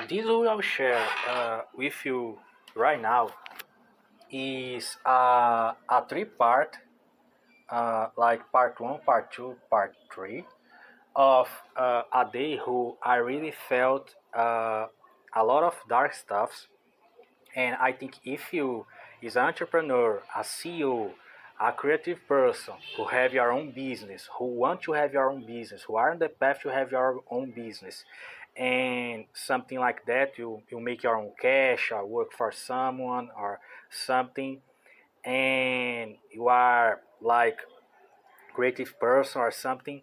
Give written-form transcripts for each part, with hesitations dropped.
This will share with you right now is a three-part, like part one, part two, part three, of a day who I really felt a lot of dark stuffs. And I think if you is an entrepreneur, a CEO, a creative person who have your own business, who want to have your own business, who are on the path to have your own business, and something like that, you make your own cash or work for someone or something, and you are like creative person or something,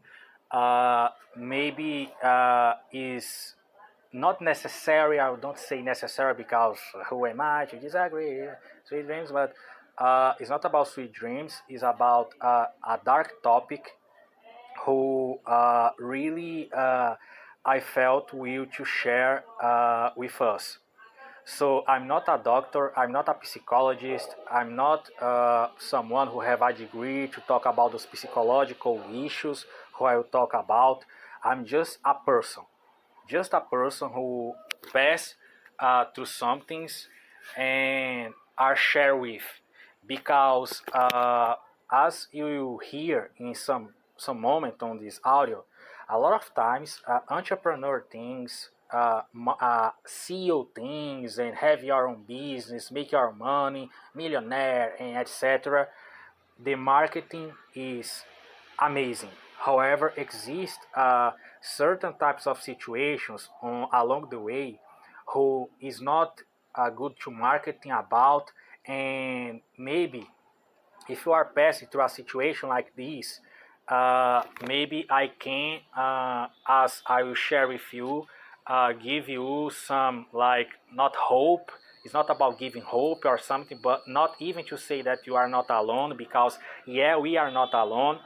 maybe is not necessary. I don't say necessary because who am I to disagree? Sweet dreams, but it's not about sweet dreams. It's about a dark topic who really I felt will to share with us. So I'm not a doctor. I'm not a psychologist. I'm not someone who have a degree to talk about those psychological issues who I will talk about. I'm just a person who pass through some things and are share with, because as you hear in some moment on this audio, a lot of times entrepreneur things, CEO things, and have your own business, make your money, millionaire, and etc. The marketing is amazing. However, exist certain types of situations along the way who is not good to marketing about, and maybe if you are passing through a situation like this, maybe I can, as I will share with you, give you some, like, not hope. It's not about giving hope or something, but not even to say that you are not alone, because yeah, we are not alone.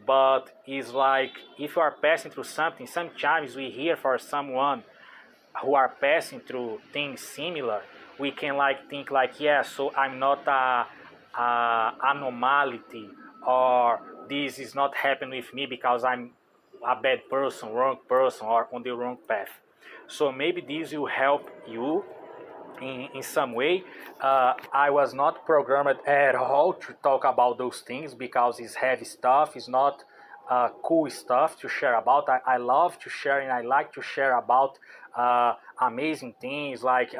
But it's like if you are passing through something, sometimes we hear for someone who are passing through things similar, we can like think like, yeah, so I'm not a anomaly, or this is not happening with me because I'm a bad person, wrong person, or on the wrong path. So maybe this will help you in some way. I was not programmed at all to talk about those things because it's heavy stuff. It's not cool stuff to share about. I love to share, and I like to share about amazing things like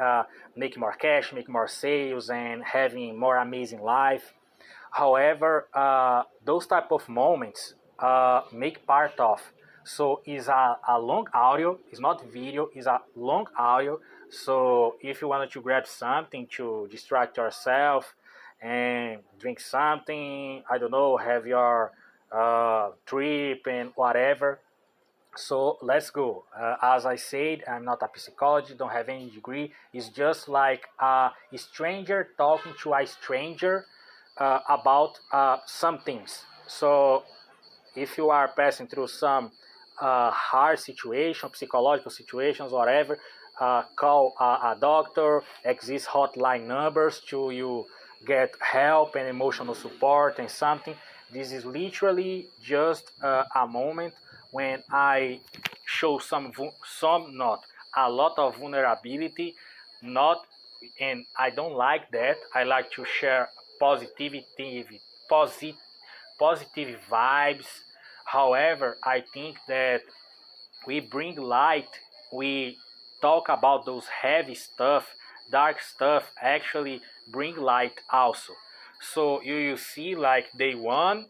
making more cash, making more sales, and having more amazing life. However, those type of moments make part of. So it's a long audio. It's not video. It's a long audio. So if you wanted to grab something to distract yourself and drink something, I don't know, have your trip and whatever. So let's go. As I said, I'm not a psychologist, don't have any degree. It's just like a stranger talking to a stranger about some things. So if you are passing through some hard situation, psychological situations, whatever, call a doctor. Exist hotline numbers to you get help and emotional support and something. This is literally just a moment when I show some not a lot of vulnerability, not, and I don't like that. I like to share positivity, positive positive vibes. However, I think that we bring light, we talk about those heavy stuff, dark stuff, actually bring light also. So you will see like day one,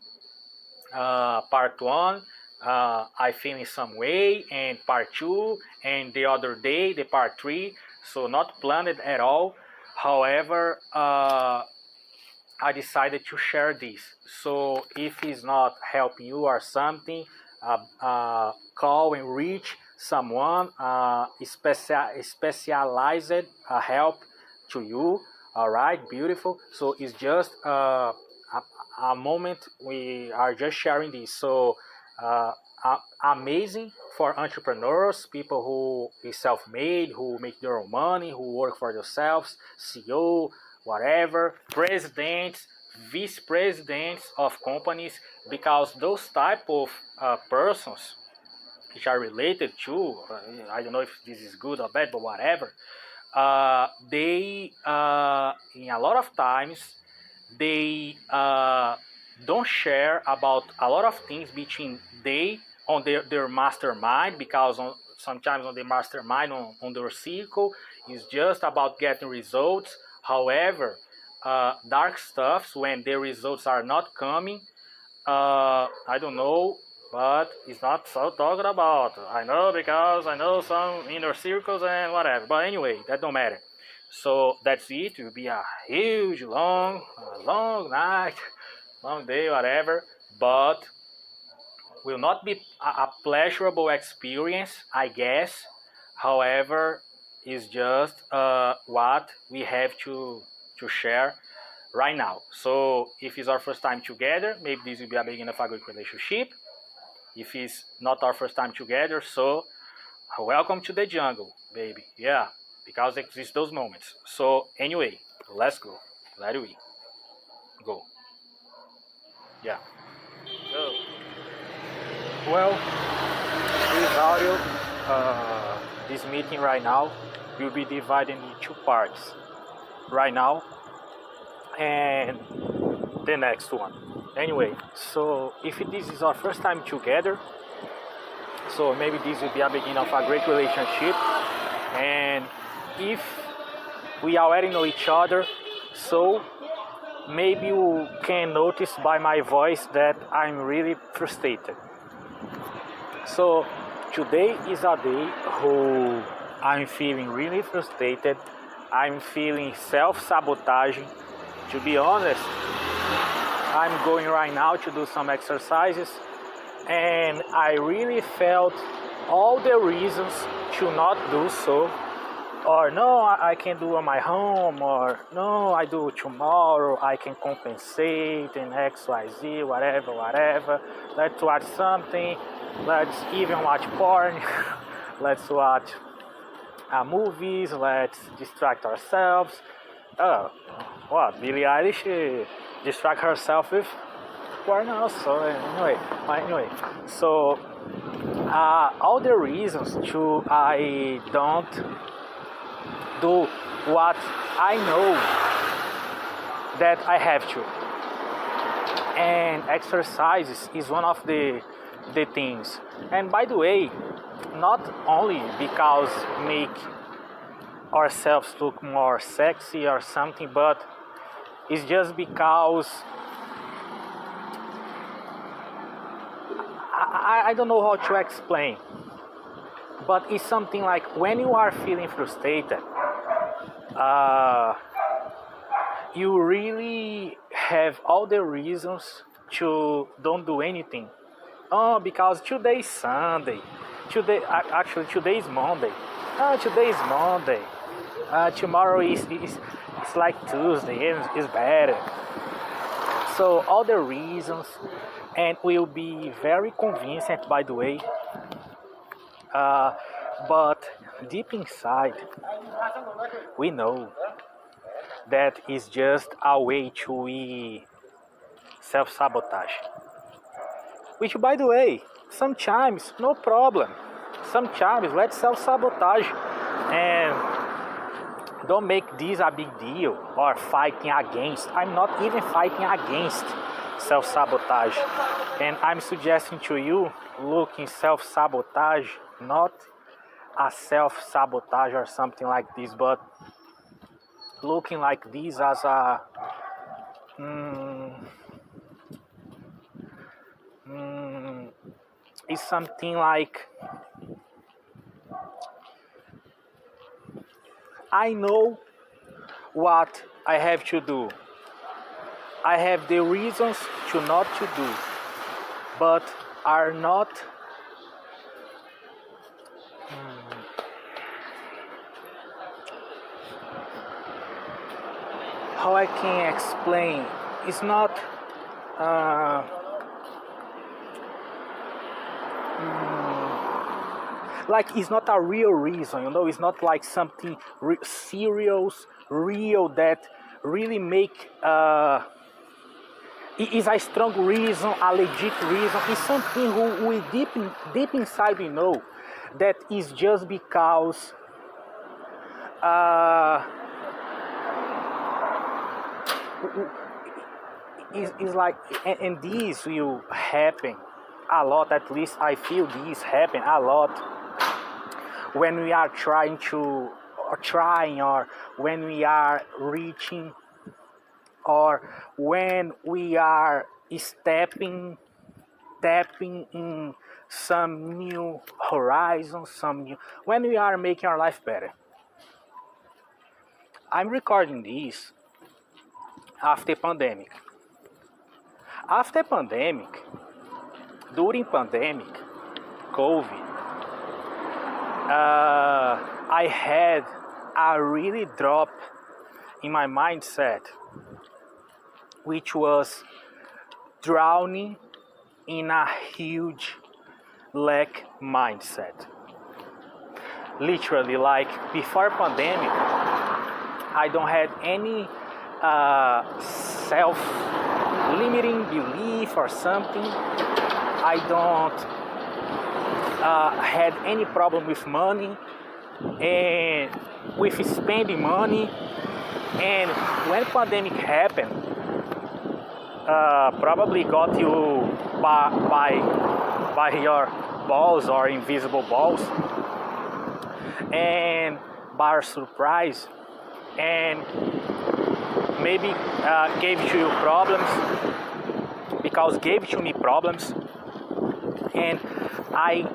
part one, I feel in some way, and part two, and the other day, the part three. So not planned at all. However, I decided to share this. So if it's not helping you or something, call and reach someone specialized help to you. All right, beautiful. So it's just a moment we are just sharing this. So amazing for entrepreneurs, people who is self-made, who make their own money, who work for themselves, CEO, whatever, presidents, vice presidents of companies, because those type of persons which are related to, I don't know if this is good or bad, but whatever, they, in a lot of times, they don't share about a lot of things between they on their mastermind, because sometimes on the mastermind, on their circle, is just about getting results. However, dark stuffs, when the results are not coming, I don't know, but it's not so talked about. I know, because I know some inner circles and whatever. But anyway, that don't matter. So that's it. It will be a huge, long night, long day, whatever. But will not be a pleasurable experience, I guess. However, it's just what we have to share right now. So if it's our first time together, maybe this will be a beginning of a good relationship. If it's not our first time together, so welcome to the jungle, baby. Yeah, because exist those moments. So anyway, let's go. Let we go. Yeah. So, well, this audio, this meeting right now will be divided into 2 parts. Right now and the next one. Anyway, so if this is our first time together, so maybe this will be a beginning of a great relationship. And if we already know each other, so maybe you can notice by my voice that I'm really frustrated. So today is a day who I'm feeling really frustrated. I'm feeling self-sabotaging. To be honest, I'm going right now to do some exercises, and I really felt all the reasons to not do so. Or no, I can do on my home, or no, I do tomorrow, I can compensate in X, Y, Z, whatever. Let's watch something, let's even watch porn, let's watch movies, let's distract ourselves. What? Billie Eilish distract herself with porn also. Anyway, so all the reasons to I don't do what I know that I have to, and exercises is one of the things. And by the way, not only because make ourselves look more sexy or something, but it's just because I don't know how to explain, but it's something like when you are feeling frustrated, you really have all the reasons to don't do anything. Because today is Sunday. Today is Monday. Today is Monday. Tomorrow is like Tuesday, and it's better. So all the reasons, and will be very convincing, by the way. But deep inside, we know that is just a way to self-sabotage. Which, by the way, sometimes no problem. Sometimes let's self-sabotage and don't make this a big deal or fighting against. I'm not even fighting against self-sabotage. And I'm suggesting to you, look in self-sabotage, not a self-sabotage or something like this, but looking like this as a is something like I know what I have to do. I have the reasons to not to do, but are not how I can explain. It's not like it's not a real reason, it's not like something serious, real, that really make it is a strong reason, a legit reason. It's something who we deep inside we know that is just because it's like, and this will happen a lot. At least I feel this happen a lot when we are trying or when we are reaching, or when we are tapping in some new horizons, when we are making our life better. I'm recording this after pandemic. After pandemic, during pandemic, COVID, I had a really drop in my mindset, which was drowning in a huge lack mindset. Literally, like before pandemic, I don't have any self-limiting belief or something. I don't had any problem with money and with spending money. And when pandemic happened, probably got you by your balls or invisible balls, and by surprise, and maybe gave to you problems, because gave to me problems, and I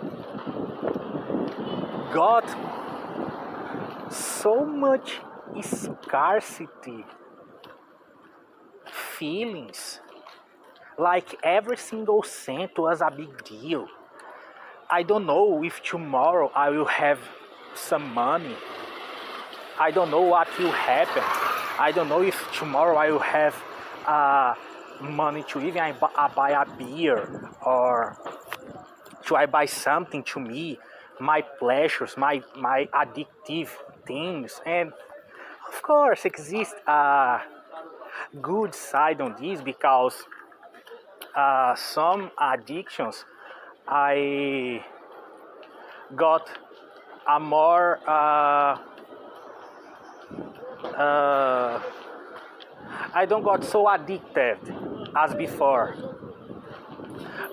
got so much scarcity feelings, like every single cent was a big deal. I don't know if tomorrow I will have some money. I don't know what will happen. I don't know if tomorrow I will have money to even buy a beer, or to I buy something to me, my pleasures, my addictive things. And of course exists a good side on this, because some addictions I got a more I don't got so addicted as before.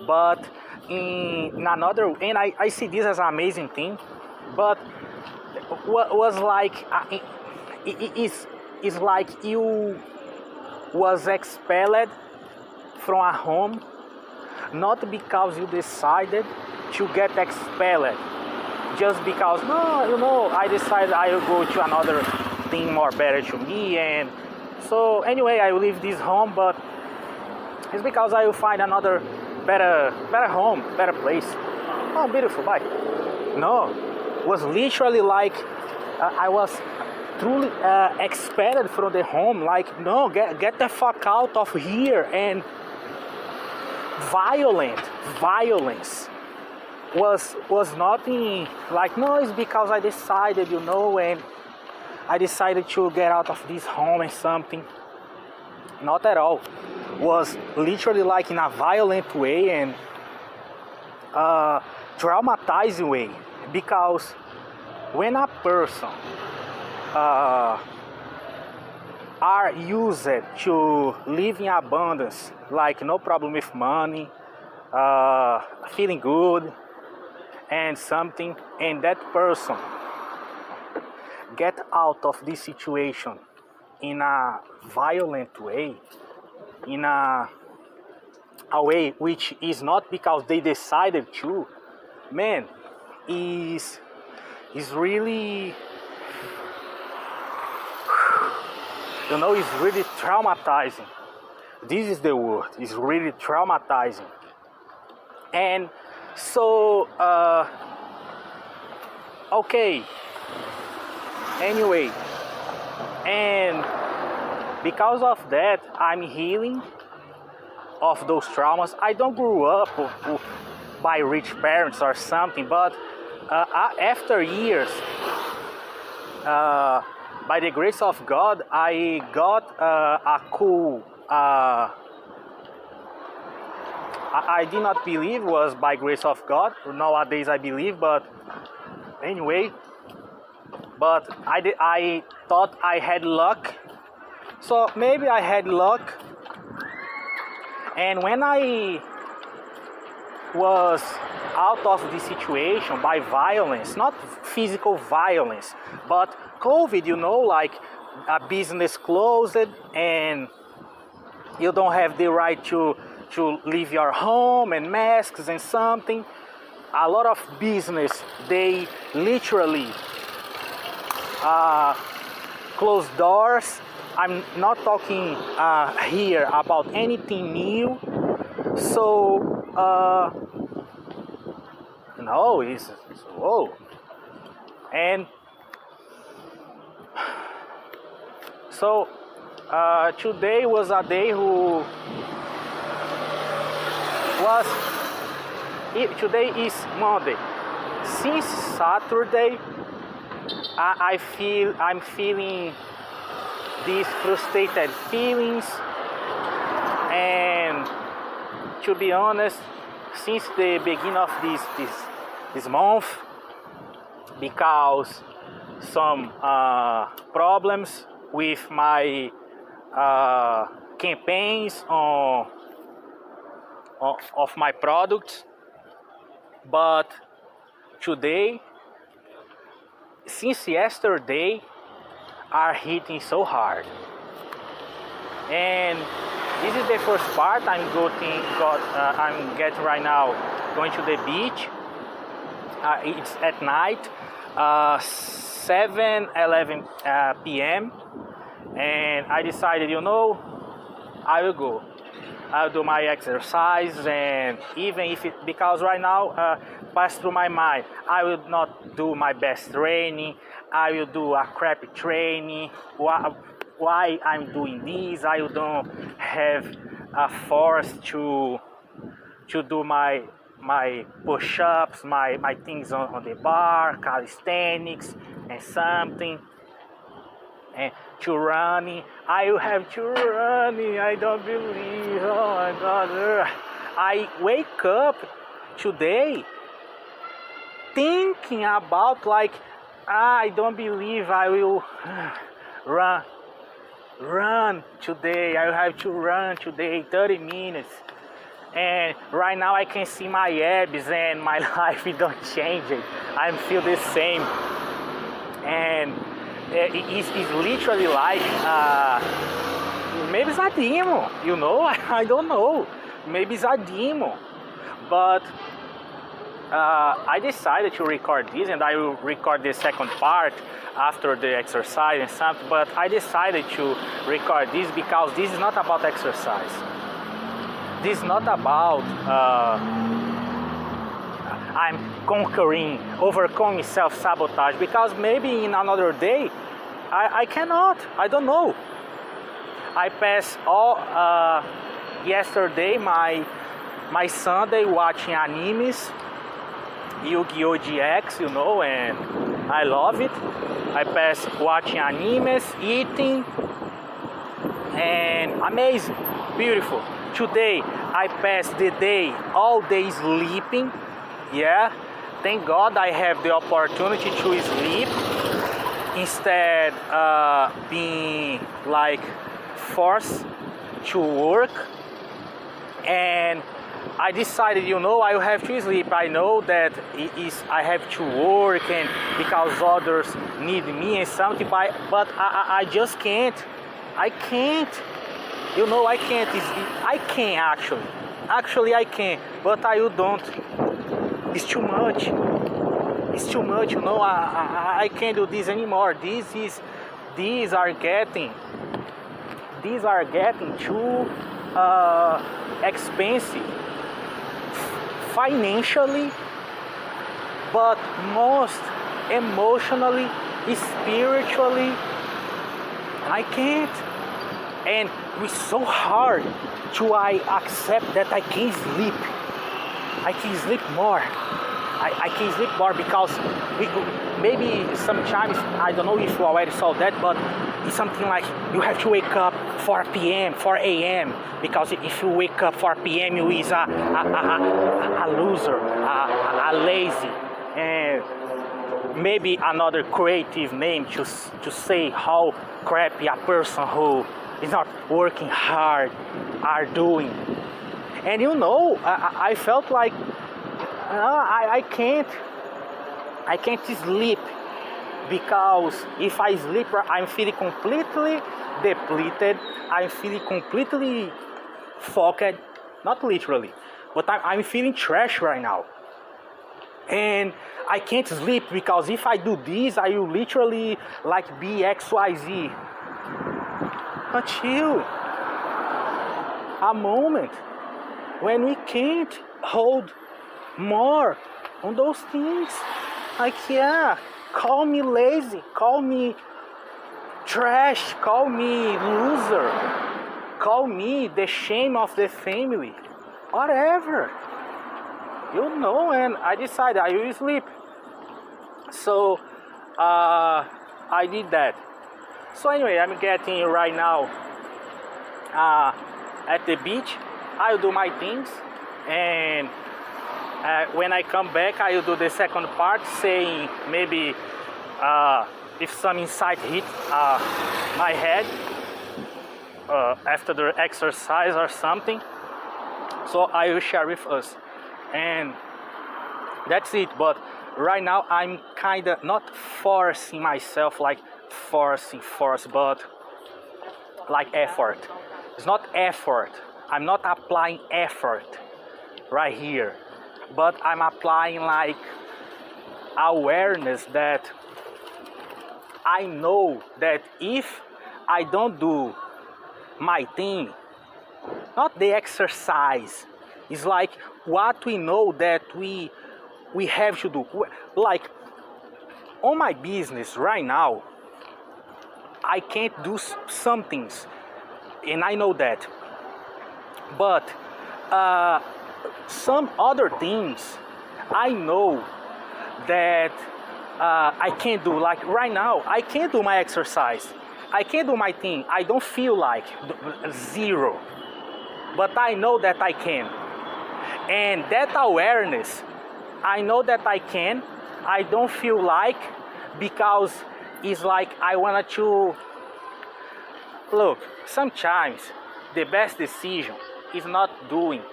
But in another, and I see this as an amazing thing, but what was like it's like you was expelled from a home, not because you decided to get expelled, just because, no, I decided I will go to another thing more better to me, and so anyway I will leave this home, but it's because I will find another better home, better place. Oh, beautiful, bye. No, it was literally like I was truly expelled from the home, like, no, get the fuck out of here. And violence was nothing like, no, it's because I decided, and I decided to get out of this home and something. Not at all. Was literally like in a violent way and traumatizing way, because when a person are used to live in abundance, like no problem with money, feeling good and something, and that person get out of this situation in a violent way, in a way which is not because they decided to, man, is really, it's really traumatizing. This is the word. It's really traumatizing. And so, okay. Anyway, and because of that, I'm healing of those traumas. I don't grow up by rich parents or something, but after years, by the grace of God, I got a cool I did not believe was by grace of God. Nowadays I believe, but anyway. But I thought I had luck. So maybe I had luck. And when I was out of the situation by violence, not physical violence, but COVID, like a business closed and you don't have the right to leave your home and masks and something. A lot of business, they literally close doors. I'm not talking here about anything new. So no, it's whoa. And so today was a day today is Monday. Since Saturday, I'm feeling these frustrated feelings, and to be honest, since the beginning of this month, because some problems with my campaigns of my products, but today, since yesterday, are hitting so hard. And this is the first part. I'm getting right now, going to the beach. It's at night, 7:11 p.m. and I decided, I will go. I'll do my exercise, and even if because right now passed through my mind, I will not do my best training. I will do a crappy training. Why I'm doing this? I don't have a force to do my push-ups, my things on the bar, calisthenics, and something. And to running, I will have to running. I don't believe. Oh my God! I wake up today thinking about I don't believe I will run today. I will have to run today 30 minutes. And right now I can see my abs and my life don't change it. I feel the same. And it's literally like maybe it's a demon, I don't know. Maybe it's a demon. But I decided to record this, and I will record the second part after the exercise and something. But I decided to record this because this is not about exercise. This is not about I'm overcoming self-sabotage, because maybe in another day I cannot. I don't know. I passed all yesterday my Sunday watching animes, Yu-Gi-Oh! GX, and I love it. I passed watching animes, eating, and amazing, beautiful. Today I passed the day, all day sleeping. Yeah, thank God I have the opportunity to sleep instead being forced to work. And I decided, I will have to sleep. I know that I have to work, and because others need me and something, but I just can't. I can't. I can't. I can actually. Actually, I can, but I don't. It's too much. It's too much. I can't do this anymore. These are getting too expensive financially, but most emotionally, spiritually. I can't. And it's so hard to accept that I can sleep. I can sleep more. I can sleep more because maybe sometimes, I don't know if you already saw that, but it's something like you have to wake up 4 p.m., 4 a.m. because if you wake up 4 p.m. you is a loser, a lazy, and maybe another creative name to say how crappy a person who is not working hard are doing. And you know, I felt like I can't sleep, because if I sleep, I'm feeling completely depleted. I'm feeling completely fucked, not literally, but I'm feeling trash right now. And I can't sleep because if I do this, I will literally like be XYZ. Until a moment when we can't hold more on those things. Like, yeah, call me lazy, call me trash, call me loser, call me the shame of the family, whatever. You know, and I decided I will sleep. So I did that. So anyway, I'm getting right now at the beach. I'll do my things, and when I come back, I'll do the second part, saying maybe if some insight hit my head after the exercise or something. So I will share with us, and that's it. But right now I'm kind of not forcing myself, like force, but like effort. It's not effort. I'm not applying effort right here, but I'm applying like awareness that I know that if I don't do my thing, not the exercise, it's like what we know that we have to do. Like on my business right now, I can't do some things, and I know that. But some other things I know that I can't do. Like right now, I can't do my exercise. I can't do my thing. I don't feel like zero. But I know that I can. And that awareness, I know that I can. I don't feel like, because it's like I wanted to... Look, sometimes the best decision is not doing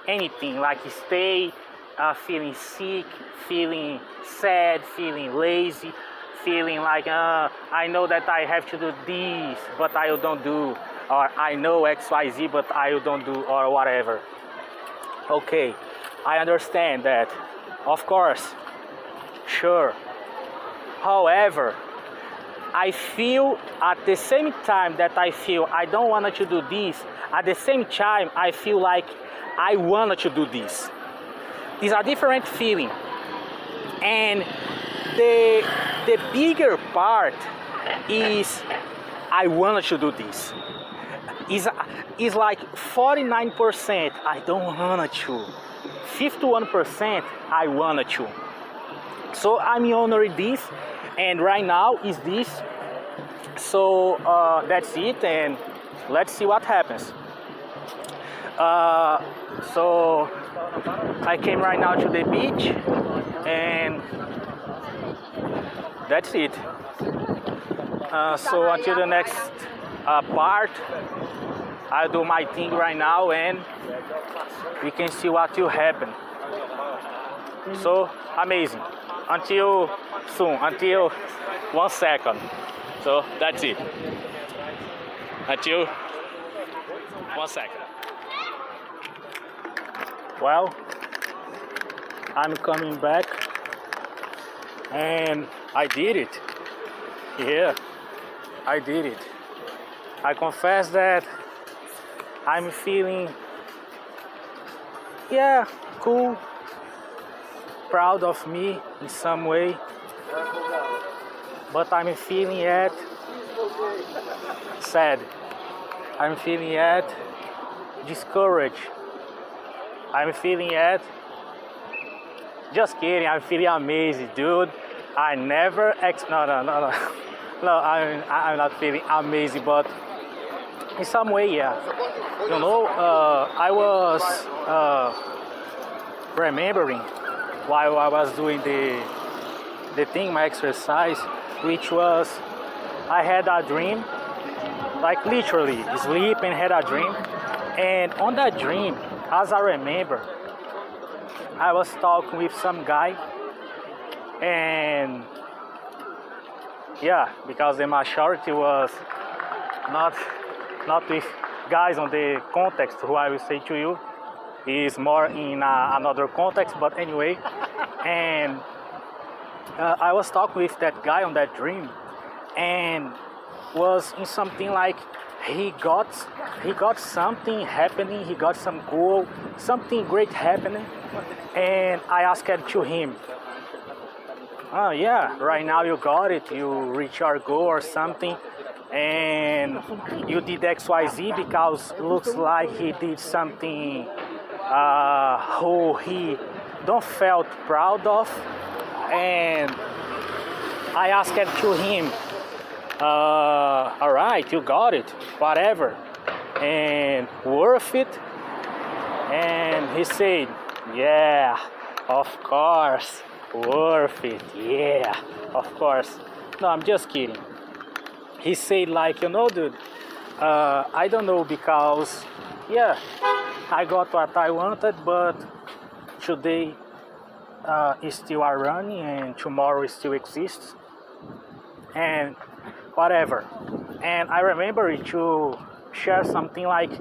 anything, like stay feeling sick, feeling sad, feeling lazy, feeling like I know that I have to do this, but I don't do, or I know XYZ, but I don't do, or whatever. Okay, I understand that, of course, sure. However, I feel at the same time that I feel I don't want to do this, at the same time I feel like I want to do this. These are different feelings. And the bigger part is I want to do this. Is like 49% I don't want to. 51% I want to. So I'm honoring this. And right now is this. So that's it, and let's see what happens. So I came right now to the beach, and that's it. So until the next part, I'll do my thing right now, and we can see what will happen. So amazing. Until soon, until 1 second. So that's it. Until 1 second. Well, I'm coming back, and I did it. Yeah, I did it. I confess that I'm feeling, yeah, cool, proud of me in some way, but I'm feeling yet sad. I'm feeling yet discouraged. I'm feeling yet, just kidding, I'm feeling amazing, dude. I never, no. No, I'm not feeling amazing, but in some way, yeah. You know, I was remembering while I was doing the thing, my exercise, which was I had a dream, like literally sleep and had a dream, and on that dream, as I remember, I was talking with some guy, and yeah, because the majority was not with guys on the context who I will say to you is more in another context, but anyway, and I was talking with that guy on that dream, and was in something like he got something happening, he got some goal, something great happening, and I asked to him, oh yeah, right now you got it, you reach your goal or something, and you did XYZ because looks like he did something who he don't felt proud of, and I asked to him, all right, you got it, whatever, and worth it, and he said, yeah, of course, worth it, yeah, of course. No, I'm just kidding. He said like, you know, dude, I don't know, because yeah, I got what I wanted, but today is still are running and tomorrow still exists and whatever. And I remember to share something like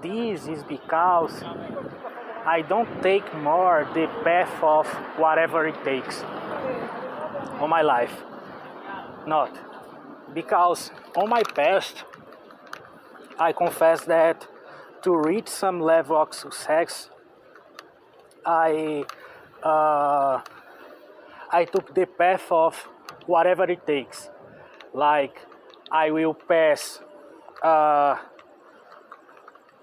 this is because I don't take more the path of whatever it takes on my life. Not because on my past I confess that to reach some level of success I took the path of whatever it takes. Like I will pass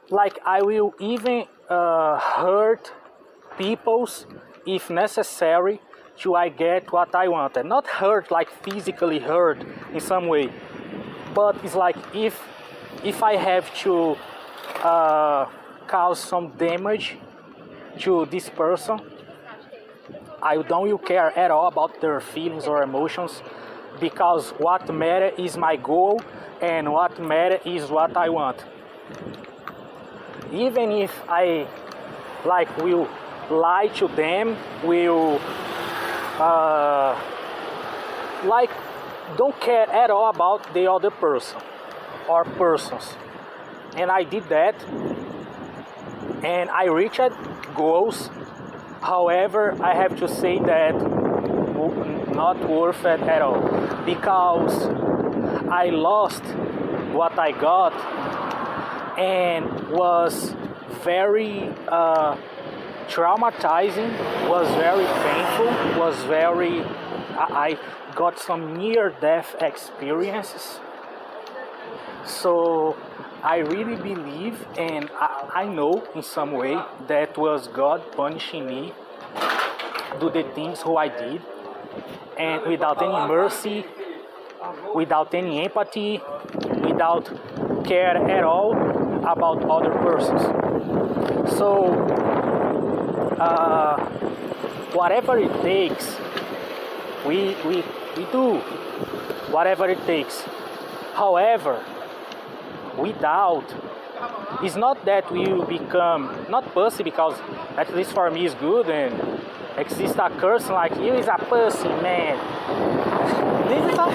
like I will even hurt peoples if necessary till I get what I wanted. Not hurt like physically hurt in some way, but it's like if I have to cause some damage to this person, I don't care at all about their feelings or emotions, because what matters is my goal and what matters is what I want. Even if I like will lie to them, will like don't care at all about the other person or persons. And I did that and I reached goals. However, I have to say that not worth it at all, because I lost what I got and was very traumatizing, was very painful, was very, I got some near-death experiences. So I really believe, and I know in some way that was God punishing me do the things who I did, and without any mercy, without any empathy, without care at all about other persons. So whatever it takes, we do whatever it takes. However, without, it's not that we will become not pussy, because at least for me is good, and exists a person like you is a pussy, man. This is a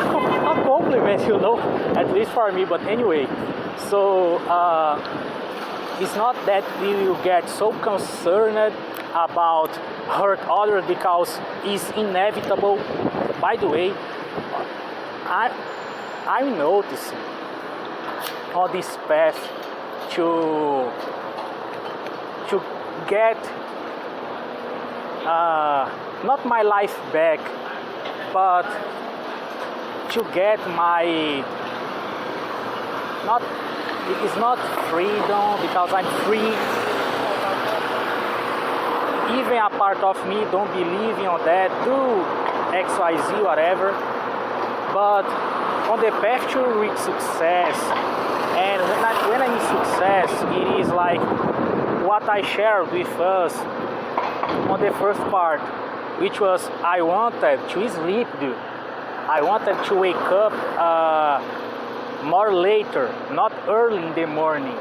compliment, you know, at least for me. But anyway, so it's not that we will get so concerned about hurt others, because it's inevitable. By the way, I'm noticing on this path to get not my life back, but to get my it is not freedom, because I'm free. Even a part of me don't believe on that, do XYZ, whatever. but on the path to reach success. And when I mean success, it is like what I shared with us on the first part, which was I wanted to sleep, dude. I wanted to wake up more later, not early in the morning.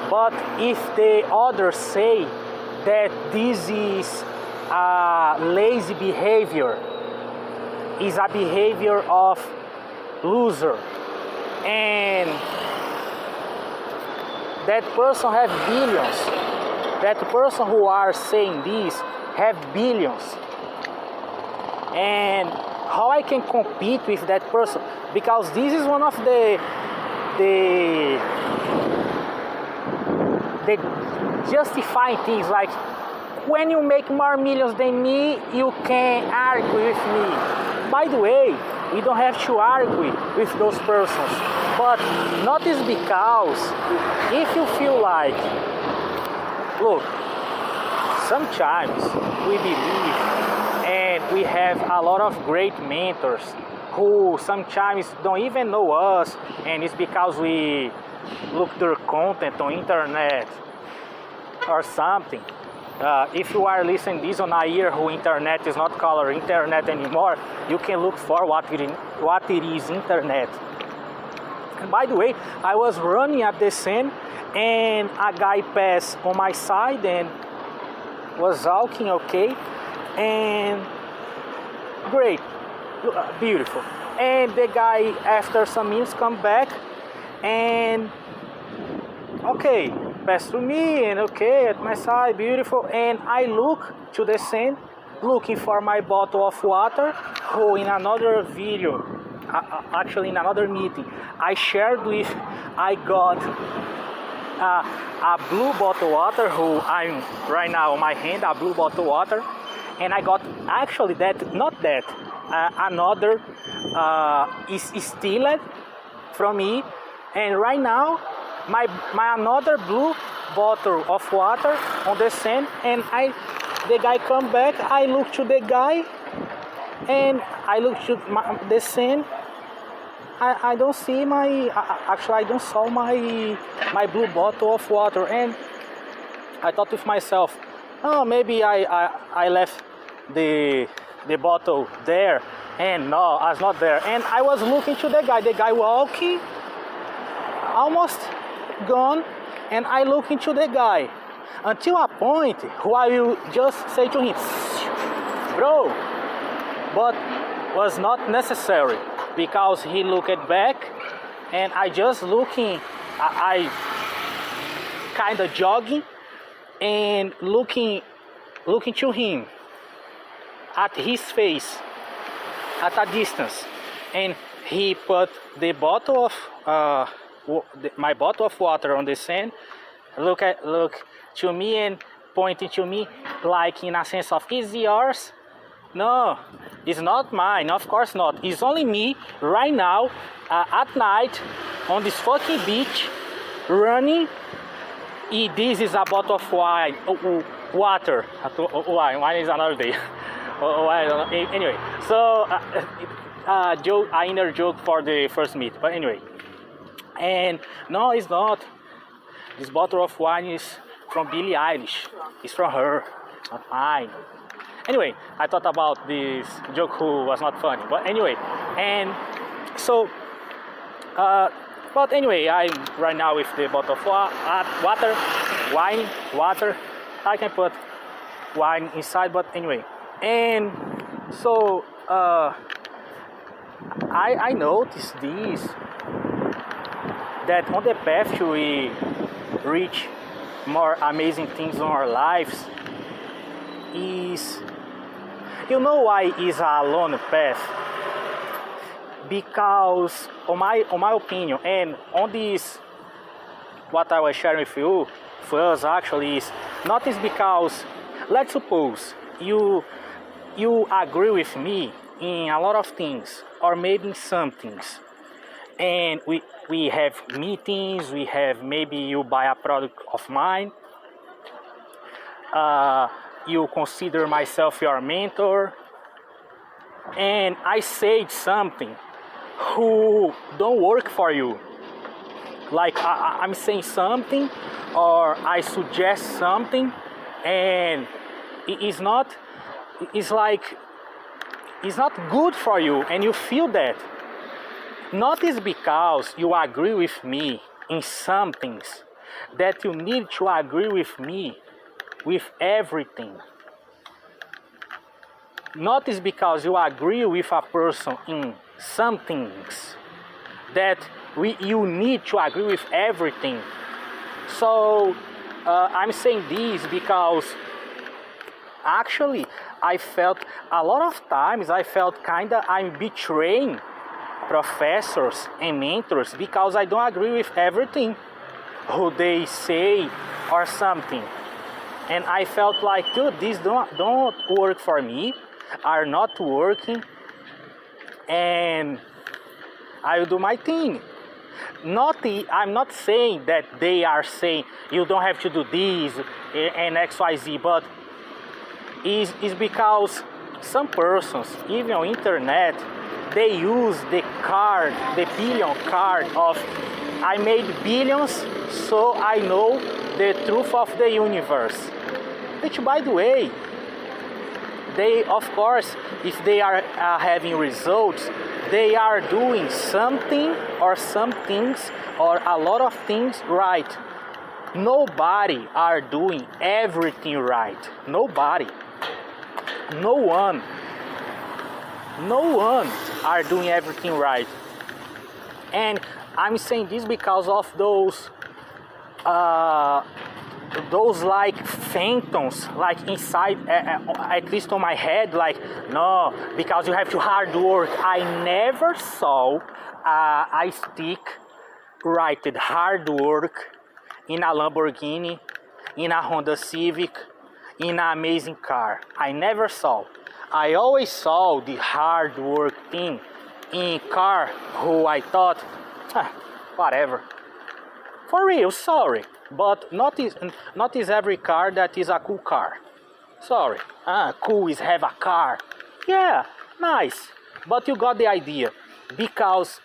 But if the others say that this is a lazy behavior, is a behavior of loser, and that person have billions, that person who are saying this have billions, and how I can compete with that person, because this is one of the justifying things, like when you make more millions than me, you can argue with me. By the way, we don't have to argue with those persons, but not is because if you feel like, look, sometimes we believe and we have a lot of great mentors who sometimes don't even know us, and it's because we look their content on internet or something. If you are listening this on a year who internet is not called internet anymore, you can look for what it is internet. And by the way, I was running at the scene and a guy passed on my side and was walking okay, and great, beautiful. And the guy after some minutes come back and okay, pass through me and okay, at my side, beautiful. And I look to the scene looking for my bottle of water, who in another video, actually in another meeting, I shared with, I got a blue bottle water, who I'm right now on my hand, a blue bottle water, and I got actually that, not that, another is stealed from me, and right now my another blue bottle of water on the sand, and the guy come back, I look to the guy and I look to the sand. I don't see my, actually I don't saw my blue bottle of water, and I thought with myself, oh, maybe I left the bottle there, and no, I was not there. And I was looking to the guy walking, almost gone, and I look into the guy until a point where I will just say to him, bro, but was not necessary, because he looked back and I just looking, I kind of jogging and looking to him at his face at a distance, and he put the bottle of my bottle of water on the sand, look to me and pointing to me like in a sense of, is yours? No, it's not mine, of course not. It's only me right now at night on this fucking beach running. This is a bottle of wine, water. Wine is another day. I don't know. Anyway, so joke, inner joke for the first meet, but anyway. And no, it's not. This bottle of wine is from Billie Eilish. It's from her, not mine. Anyway, I thought about this joke who was not funny, but anyway, and so, but anyway, I'm right now with the bottle of water, wine, water. I can put wine inside, but anyway, and so I noticed this, that on the path to we reach more amazing things in our lives is, you know why is a lone path? Because on my opinion, and on this, what I was sharing with you, for us actually is not is because, let's suppose you agree with me in a lot of things, or maybe in some things, and we have meetings, we have, maybe you buy a product of mine, you consider myself your mentor, and I say something who don't work for you. Like I'm saying something, or I suggest something, and it's not good for you, and you feel that. Not is because you agree with me in some things that you need to agree with me with everything. Not is because you agree with a person in some things that you need to agree with everything. So I'm saying this because actually I felt a lot of times kinda I'm betraying professors and mentors because I don't agree with everything who they say or something. And I felt like, dude, these don't work for me, are not working, and I will do my thing. I'm not saying that they are saying you don't have to do this and XYZ, but it's because some persons, even on internet, they use the billion card of I made billions, so I know the truth of the universe. Which, by the way, they, of course, if they are having results, they are doing something or some things or a lot of things right. Nobody are doing everything right. Nobody. No one are doing everything right. And I'm saying this because of those like phantoms, like inside, at least on my head, like, no, because you have to hard work. I never saw a stick written hard work in a Lamborghini, in a Honda Civic, in an amazing car. I never saw. I always saw the hard work thing in car who I thought, whatever. For real, sorry. But not is every car that is a cool car. Sorry. Cool is have a car. Yeah, nice. But you got the idea. Because,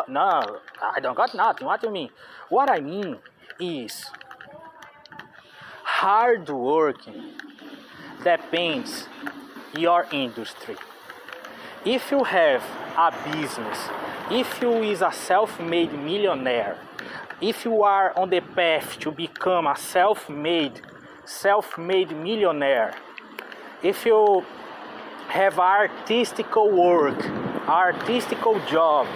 no, I don't got nothing. What do you mean? What I mean is hard working depends your industry. If you have a business, if you is a self-made millionaire, if you are on the path to become a self-made millionaire, if you have artistical work, artistical job,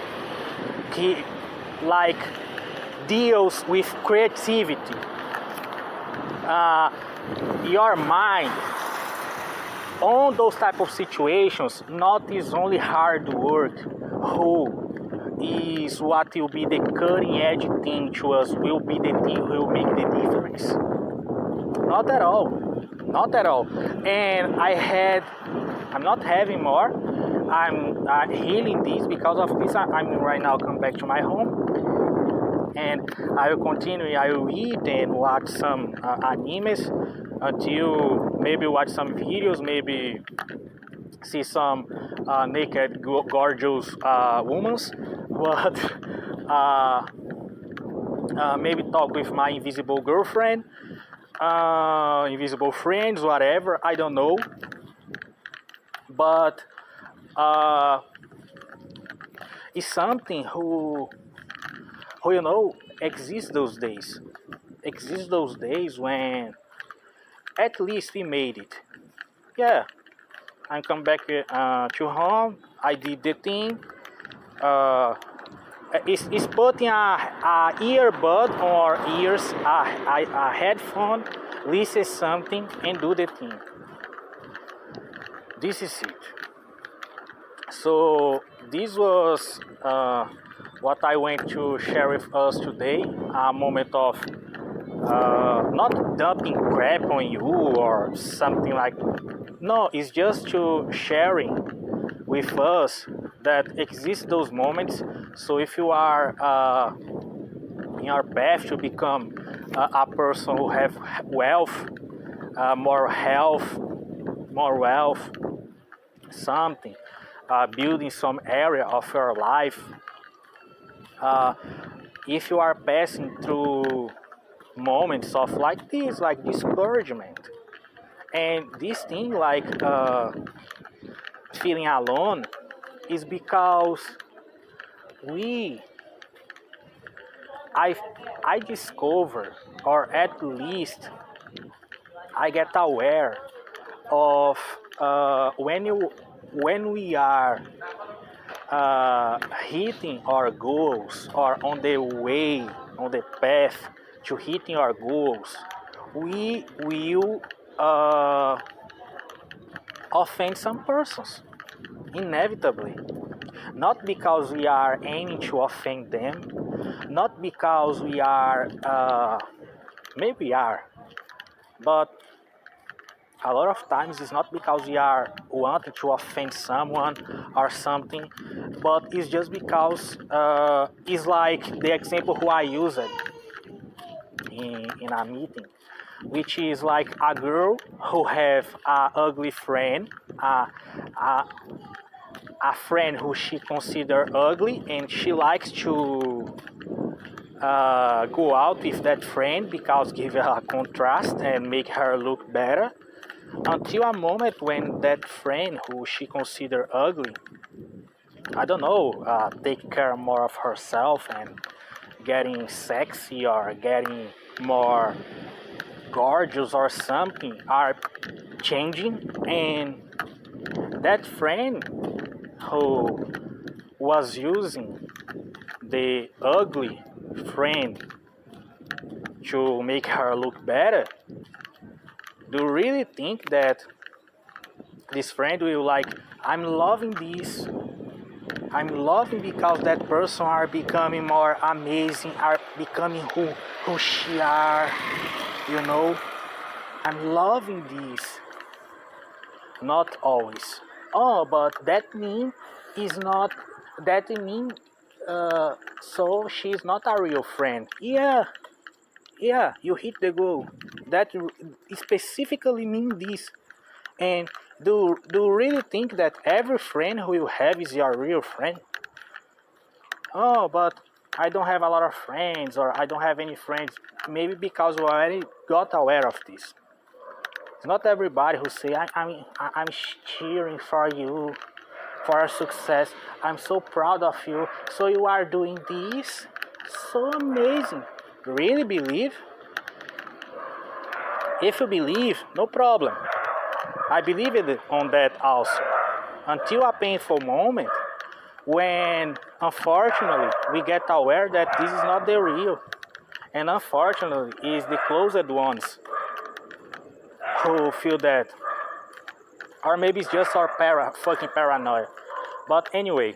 like deals with creativity, your mind, on those type of situations, not is only hard work who is what will be the cutting edge thing to us, will be the thing who will make the difference. Not at all. Not at all. And I'm not having more. I'm healing this because of this. I'm right now come back to my home. And I will continue. I will eat and watch some animes until maybe watch some videos, maybe see some naked, gorgeous women, but maybe talk with my invisible girlfriend, invisible friends, whatever, I don't know. But it's something who you know exists those days. Exists those days when at least we made it. Yeah. I come back to home. I did the thing. It's putting a earbud or ears, a headphone, listen something, and do the thing. This is it. So this was what I went to share with us today. A moment of not dumping crap on you or something like. No, it's just to sharing with us that exist those moments. So if you are in your path to become a person who have wealth, more health, more wealth, something, building some area of your life, if you are passing through moments of like this, like discouragement, and this thing like feeling alone, is because I discover, or at least I get aware of when we are hitting our goals, or on the way, on the path to hitting our goals, we will offend some persons, inevitably. Not because we are aiming to offend them, not because we are, maybe we are, but a lot of times it's not because we are wanting to offend someone or something, but it's just because it's like the example who I used in a meeting, which is like a girl who have a ugly friend, a friend who she consider ugly, and she likes to go out with that friend because give her a contrast and make her look better, until a moment when that friend who she consider ugly, I don't know, take care more of herself and getting sexy or getting more gorgeous or something, are changing, and that friend who was using the ugly friend to make her look better, do you really think that this friend will like, I'm loving this, I'm loving because that person are becoming more amazing, are becoming who she are, you know, I'm loving this. Not always. Oh, but that mean is not, that mean, so she's not a real friend. Yeah, you hit the goal. That specifically mean this. And do you really think that every friend who you have is your real friend? Oh, but I don't have a lot of friends, or I don't have any friends. Maybe because you already got aware of this. It's not everybody who say, I'm cheering for you, for your success. I'm so proud of you. So you are doing this? So amazing. Really believe? If you believe, no problem. I believe on that also. Until a painful moment when, unfortunately, we get aware that this is not the real. And unfortunately, it's the closed ones who feel that. Or maybe it's just our fucking paranoia. But anyway,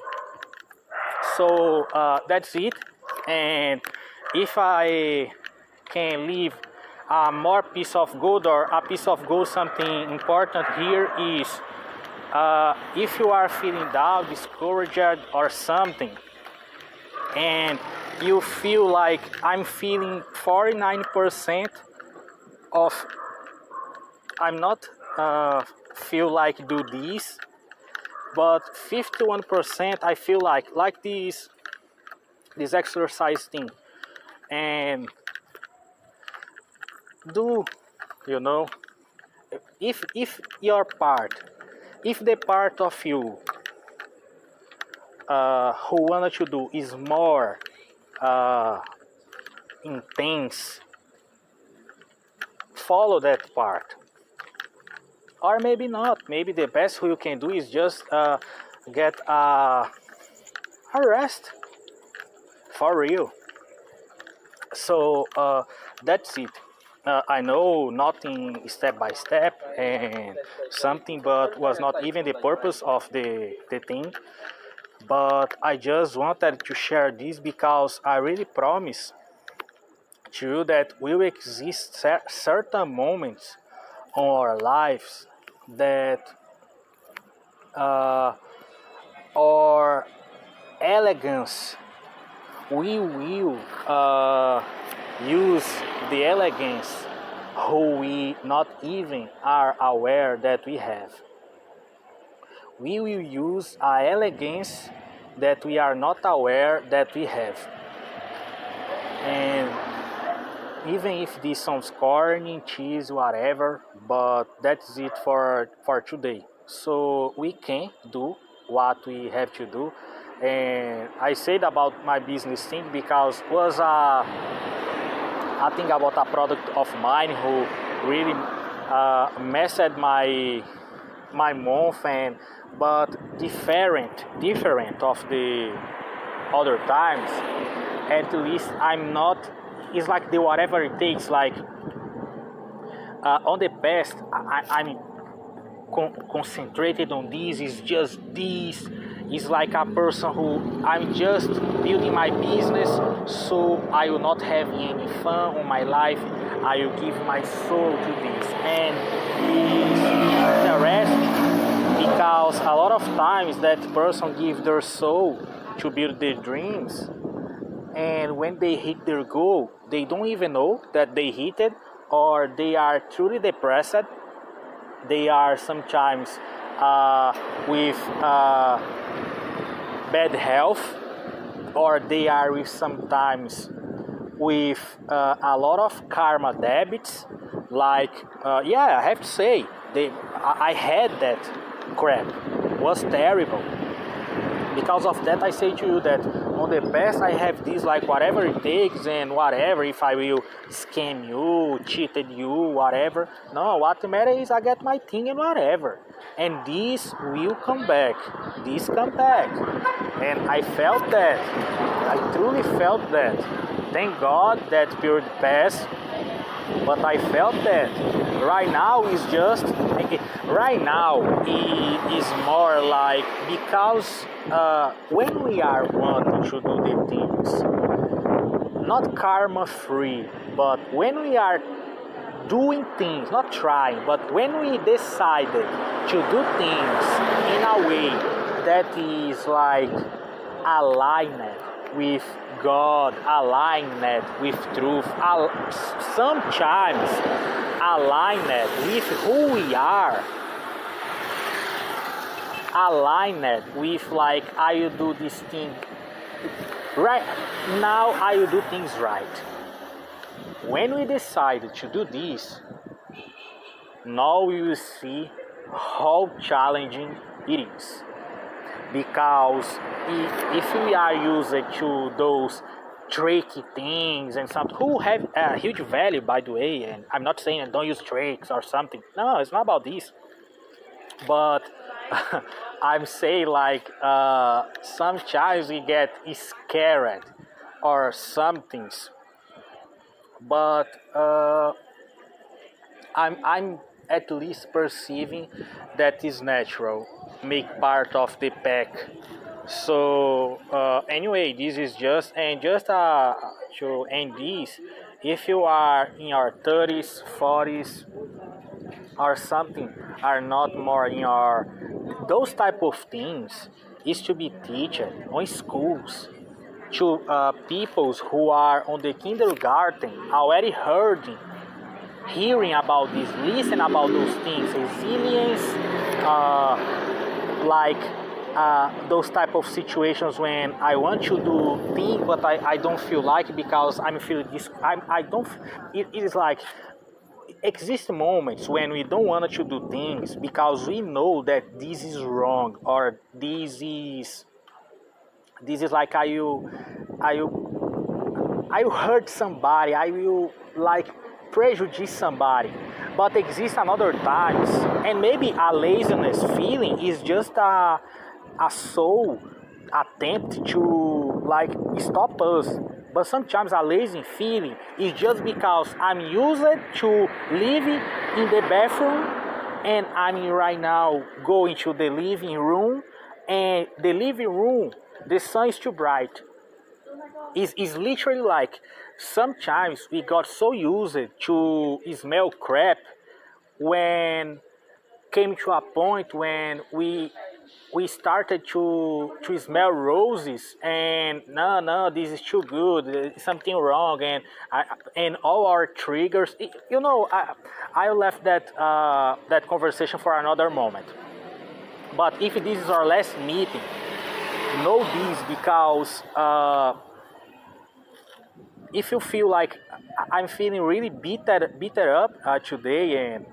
so that's it. And if I can leave a more piece of gold, or a piece of gold, something important here is, if you are feeling down, discouraged or something, and you feel like I'm feeling 49% of, I'm not feel like do this, but 51% I feel like this exercise thing, and do, you know, if your part, if the part of you who wanted to do is more intense, follow that part. Or maybe not. Maybe the best who you can do is just get a rest for real. So that's it. I know nothing step by step and something, but was not even the purpose of the thing. But I just wanted to share this because I really promise to you that will exist certain moments on our lives that our elegance, we will use the elegance who we not even are aware that we have. we will use a elegance that we are not aware that we have. And even if this sounds corny, cheesy, whatever, but that's it for today. So we can do what we have to do. And I said about my business thing because it was a thing about a product of mine who really messed my month, and but different of the other times. At least I'm not. It's like the whatever it takes. Like on the past, I'm concentrated on this. It's just this. It's like a person who I'm just building my business, so I will not have any fun on my life. I will give my soul to this, and it's interesting because a lot of times that person give their soul to build their dreams, and when they hit their goal, they don't even know that they hit it, or they are truly depressed. They are sometimes with bad health, or they are with sometimes with a lot of karma debits. Like I have to say, I had that crap. It was terrible. Because of that, I say to you that on the past I have this, like whatever it takes and whatever, if I will scam you, cheated you, whatever. No, what matters is I get my thing and whatever. And this will come back. This come back. And I felt that. I truly felt that. Thank God that period passed. But I felt that. Right now is just, right now it is more like, because when we are wanting to do the things, not karma free, but when we are doing things, not trying, but when we decided to do things in a way that is like aligned with God, aligned with truth, sometimes aligned with who we are, aligned with like I will do this thing right now, I will do things right. When we decided to do this, now we will see how challenging it is. Because if we are used to those tricky things and something, who have a huge value, by the way, and I'm not saying don't use tricks or something. No, it's not about this. But I'm saying like sometimes we get scared or something. But I'm at least perceiving that is natural, make part of the pack. So anyway, this is just to end this. If you are in your 30s, 40s, or something, are not more in your those type of things, is to be teached on schools to peoples who are on the kindergarten already hearing about this, listen about those things, resilience, those type of situations when I want to do things but I don't feel like because I'm feeling this. I don't. It is like exist moments when we don't want to do things because we know that this is wrong or this is like I will hurt somebody, I will like prejudice somebody. But exists another times, and maybe a laziness feeling is just a soul attempt to like stop us. But sometimes a lazy feeling is just because I'm used to live in the bathroom and I'm right now going to the living room, and the living room, the sun is too bright. It's literally like sometimes we got so used to smell crap when came to a point when we started to smell roses and no, this is too good, there's something wrong, and all our triggers. I left that conversation for another moment. But if this is our last meeting, know this, because if you feel like I'm feeling really bitter up today, and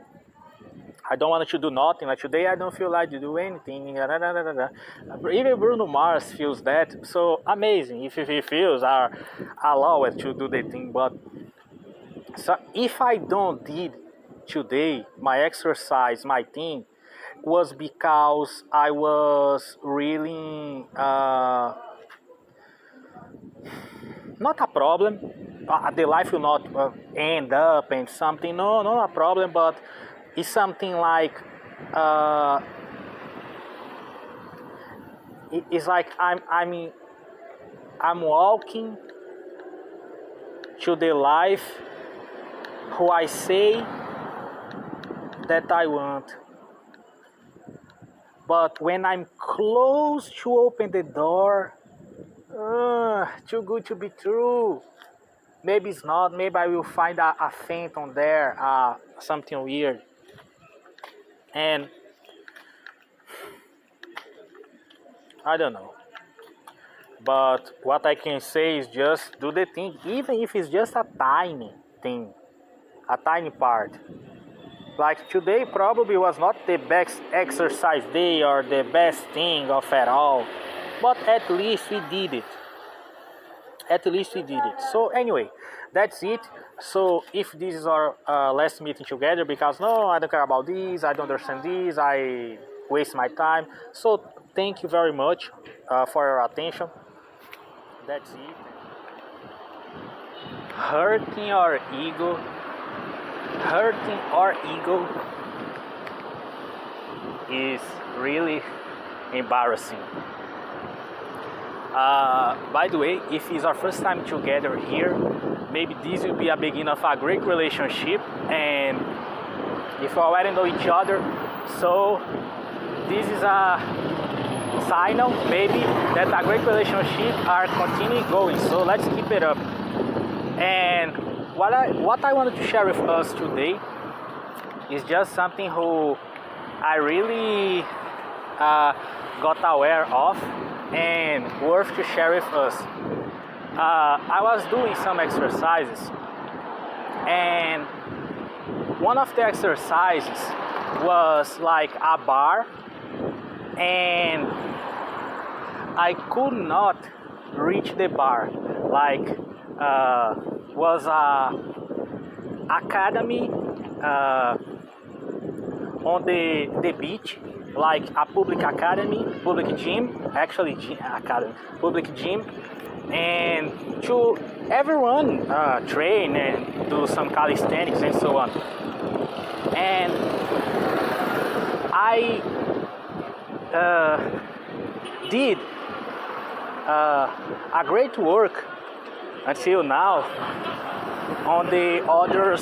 I don't want to do nothing, like today I don't feel like to do anything, even Bruno Mars feels that, so amazing if he feels are allowed to do the thing. But so if I don't did today my exercise, my thing, was because I was really not a problem. The life will not end up and something. No, not a problem. But it's something like it's like I'm walking to the life who I say that I want. But when I'm close to open the door, too good to be true. Maybe it's not. Maybe I will find a phantom there, something weird. And I don't know. But what I can say is just do the thing, even if it's just a tiny thing, a tiny part. Like today probably was not the best exercise day or the best thing of it all, but at least we did it. So anyway, that's it. So if this is our last meeting together, because no, I don't care about this, I don't understand this, I waste my time. So thank you very much for your attention. That's it. Hurting our ego is really embarrassing. By the way, if it's our first time together here, maybe this will be a beginning of a great relationship, and if we already know each other, so this is a signal maybe that a great relationship are continuing going, so let's keep it up. And what I wanted to share with us today is just something who I really got aware of and worth to share with us. I was doing some exercises, and one of the exercises was like a bar, and I could not reach the bar. Like was a academy on the beach, like a public gym, public gym, and to everyone train and do some calisthenics and so on. And I did a great work until now on the other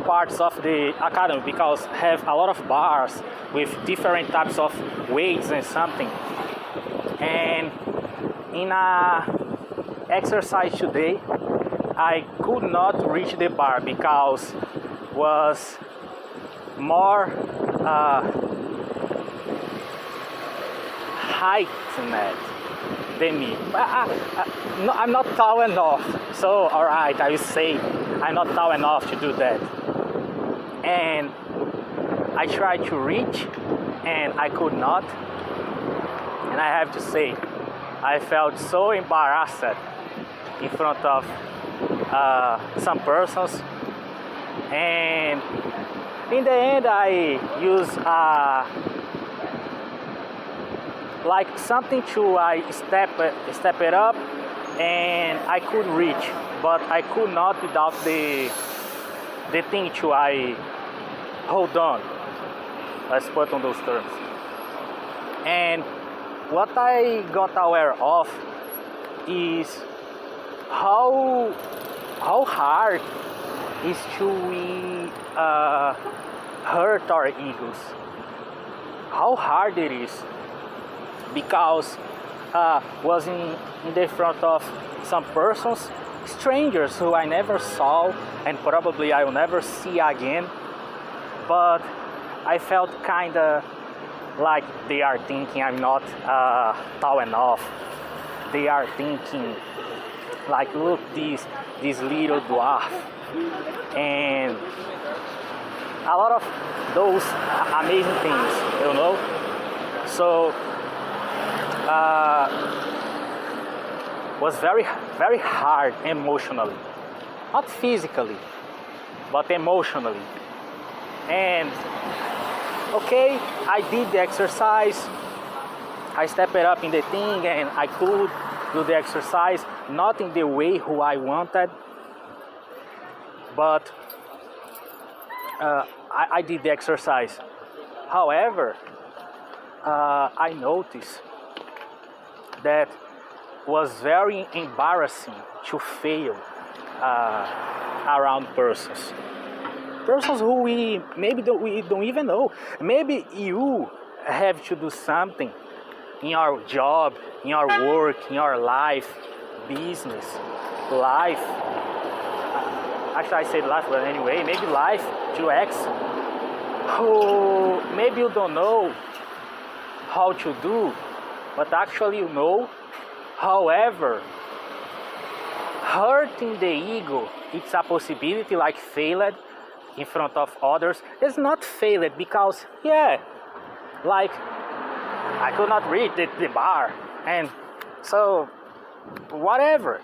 parts of the academy, because have a lot of bars with different types of weights and something. And in a exercise today, I could not reach the bar because was more heightened than me. I'm not tall enough, so alright, I will say I'm not tall enough to do that. And I tried to reach, and I could not. And I have to say, I felt so embarrassed in front of some persons. And in the end, I used like something to step it up, and I could reach, but I could not without the thing to hold on. Let's put on those terms. And what I got aware of is how hard is to hurt our egos. How hard it is. Because was in the front of some persons, strangers who I never saw and probably I will never see again, but I felt kinda like they are thinking I'm not tall enough. They are thinking like, look, this little dwarf, and a lot of those amazing things, you know. So was very, very hard emotionally, not physically, but emotionally. And okay, I did the exercise, I stepped it up in the thing, and I could do the exercise, not in the way who I wanted, but I did the exercise. However, I noticed that was very embarrassing to fail around persons who we don't even know. Maybe you have to do something in your job, in your work, in your life, business, life. Actually, I said life, but anyway, maybe life to X. Who maybe you don't know how to do, but actually you know. However, hurting the ego, it's a possibility, like failed in front of others. It's not failed because, yeah, like I could not reach the bar, and so whatever,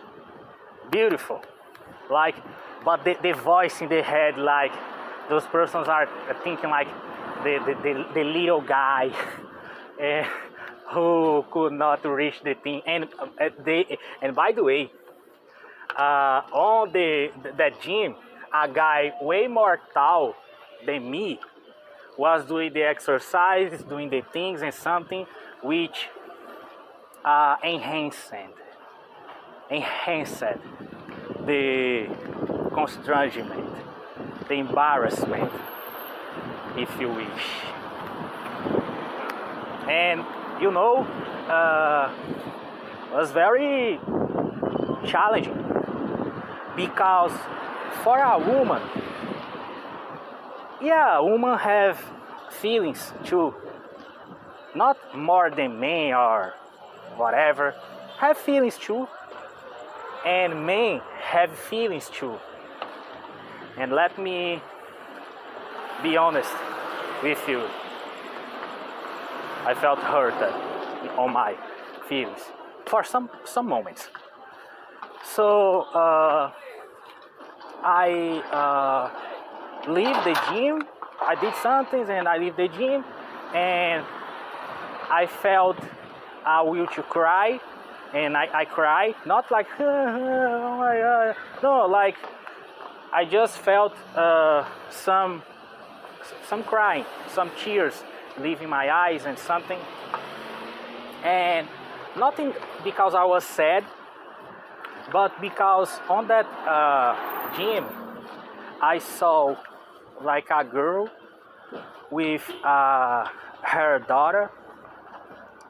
beautiful, like, but the voice in the head, like those persons are thinking like the little guy who could not reach the thing, and by the way, on that gym, a guy way more tall than me was doing the exercises, doing the things, and something which enhanced the constrangement, the embarrassment, if you wish. And you know, was very challenging because for a woman, yeah, women have feelings too, not more than men or whatever, have feelings too, and men have feelings too. And let me be honest with you, I felt hurt on my feelings for some moments. So I leave the gym. I did something and I leave the gym, and I felt a will to cry, and I cried, not like oh my God, no, like I just felt some crying, some tears leaving my eyes and something, and nothing because I was sad, but because on that gym I saw like a girl with her daughter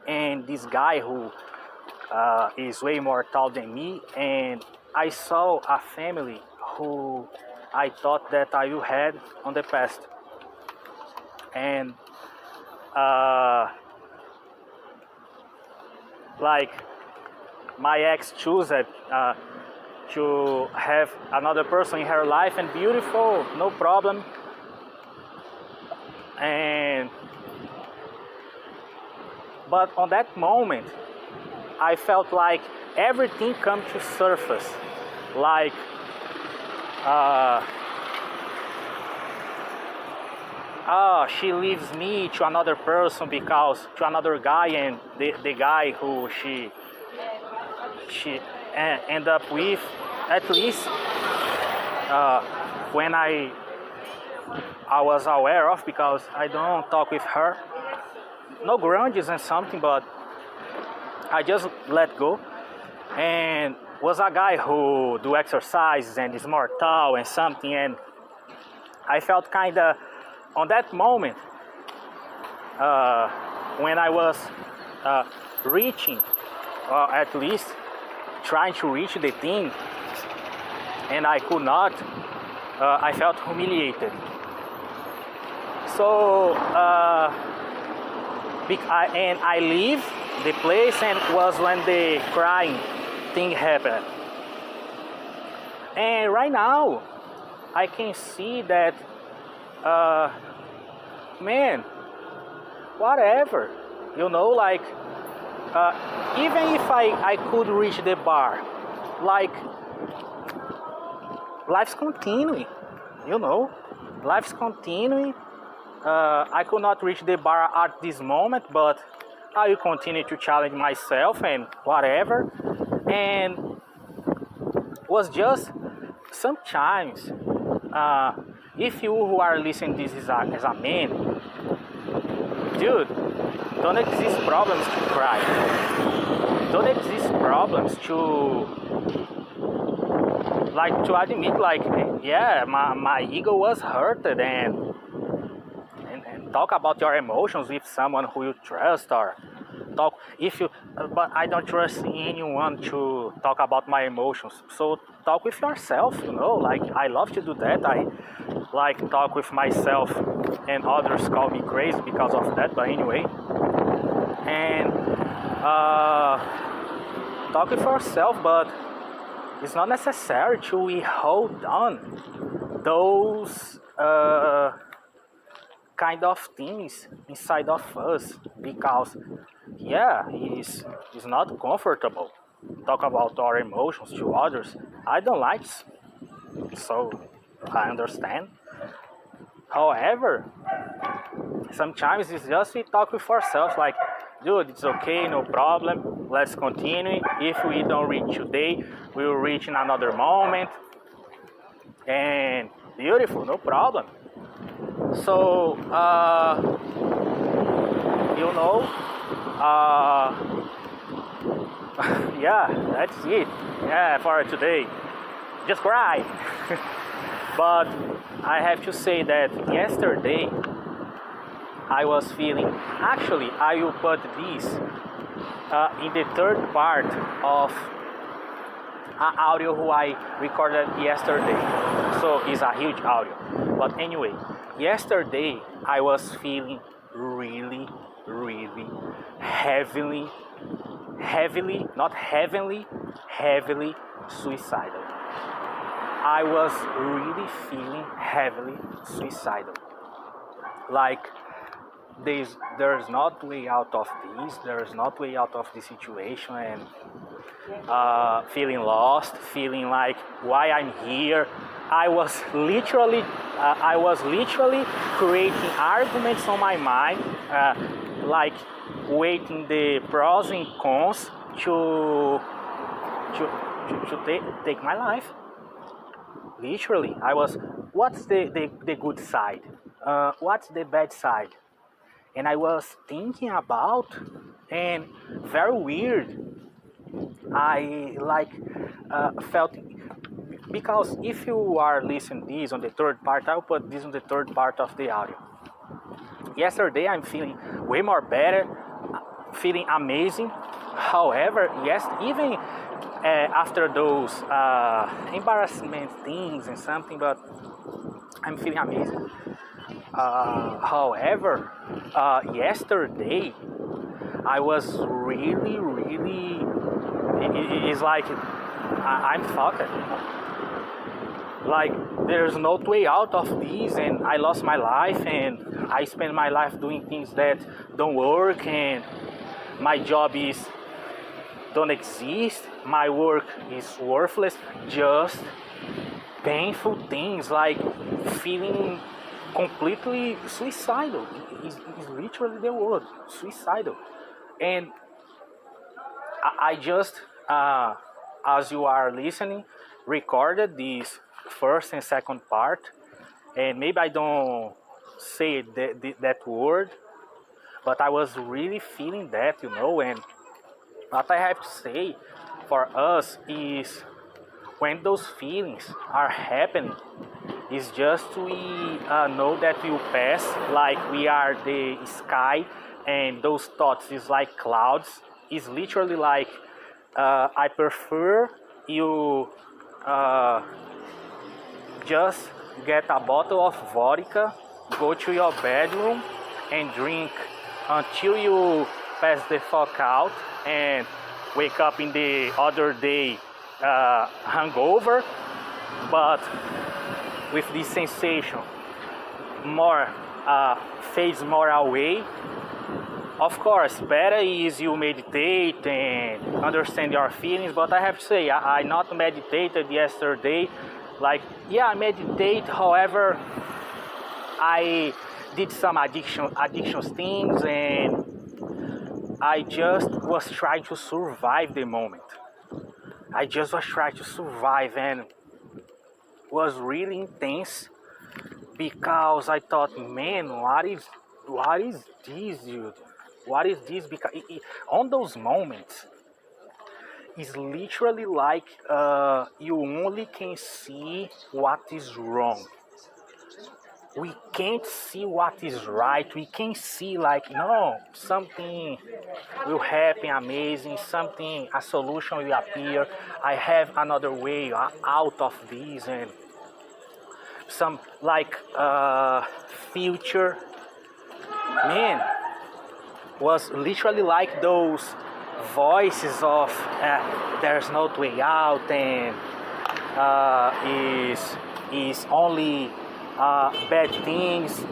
and this guy who is way more tall than me, and I saw a family who I thought that I would had on the past, and like my ex chose to have another person in her life, and beautiful, no problem. And but on that moment I felt like everything come to surface, like she leaves me to another person, because to another guy, and the guy who she end up with, at least when I was aware of, because I don't talk with her, no grudges and something, but I just let go. And was a guy who do exercises and is more tall and something, and I felt kind of on that moment when I was reaching, or at least trying to reach the thing, and I could not, I felt humiliated. So And I leave the place, and was when the crying thing happened. And right now, I can see that, man, whatever, like, even if I could reach the bar, like, life's continuing, life's continuing. I could not reach the bar at this moment, but I will continue to challenge myself and whatever. And was just sometimes, if you who are listening this as a man, dude, don't exist problems to cry. Don't exist problems to admit, like, yeah, my ego was hurted, and talk about your emotions with someone who you trust, or talk but I don't trust anyone to talk about my emotions. So talk with yourself, like, I love to do that. I like talk with myself, and others call me crazy because of that, but anyway. And talk with yourself, but it's not necessary to hold on those kind of things inside of us, because it's not comfortable talk about our emotions to others. I don't like, so I understand. However, sometimes it's just we talk with ourselves, like, dude, it's okay, no problem, let's continue. If we don't reach today, we will reach in another moment, and beautiful, no problem. So, yeah, that's it. Yeah, for today. Just cry. But I have to say that yesterday I was feeling, actually I will put this in the third part of an audio who I recorded yesterday. So it's a huge audio. But anyway, yesterday I was feeling really, really heavily, heavily suicidal. I was really feeling heavily suicidal. Like, there's not way out of this, there's not way out of the situation, and feeling lost, feeling like, why I'm here. I was literally creating arguments on my mind, like weighing the pros and cons to take my life. Literally, I was, what's the good side? What's the bad side? And I was thinking about, and very weird, I felt, because if you are listening this on the third part, I'll put this on the third part of the audio. Yesterday I'm feeling way more better, feeling amazing. However, yes, even after those embarrassment things and something, but I'm feeling amazing. However, yesterday I was really, it's like I'm fucked. Like, there's no way out of this, and I lost my life, and I spend my life doing things that don't work, and my job don't exist, my work is worthless, just painful things, like feeling completely suicidal. It's literally the word, suicidal. And I just, as you are listening, recorded this first and second part, and maybe I don't say that word, but I was really feeling that, and what I have to say for us is, when those feelings are happening, is just we know that we will pass, like we are the sky, and those thoughts is like clouds. It's literally like, I prefer you just get a bottle of vodka, go to your bedroom and drink until you pass the fuck out and wake up in the other day hungover, but with this sensation more fades more away. Of course, better is you meditate and understand your feelings, but I have to say, I not meditated yesterday. Like, yeah, I meditate, however, I did some addiction things, and I just was trying to survive the moment. I just was trying to survive, and was really intense because I thought, man, what is this, dude? What is this? Because on those moments, it's literally like you only can see what is wrong. We can't see what is right. We can't see like, no, something will happen amazing, a solution will appear. I have another way out of this, and some like future. Man, was literally like those voices of there's no way out, and is only bad things,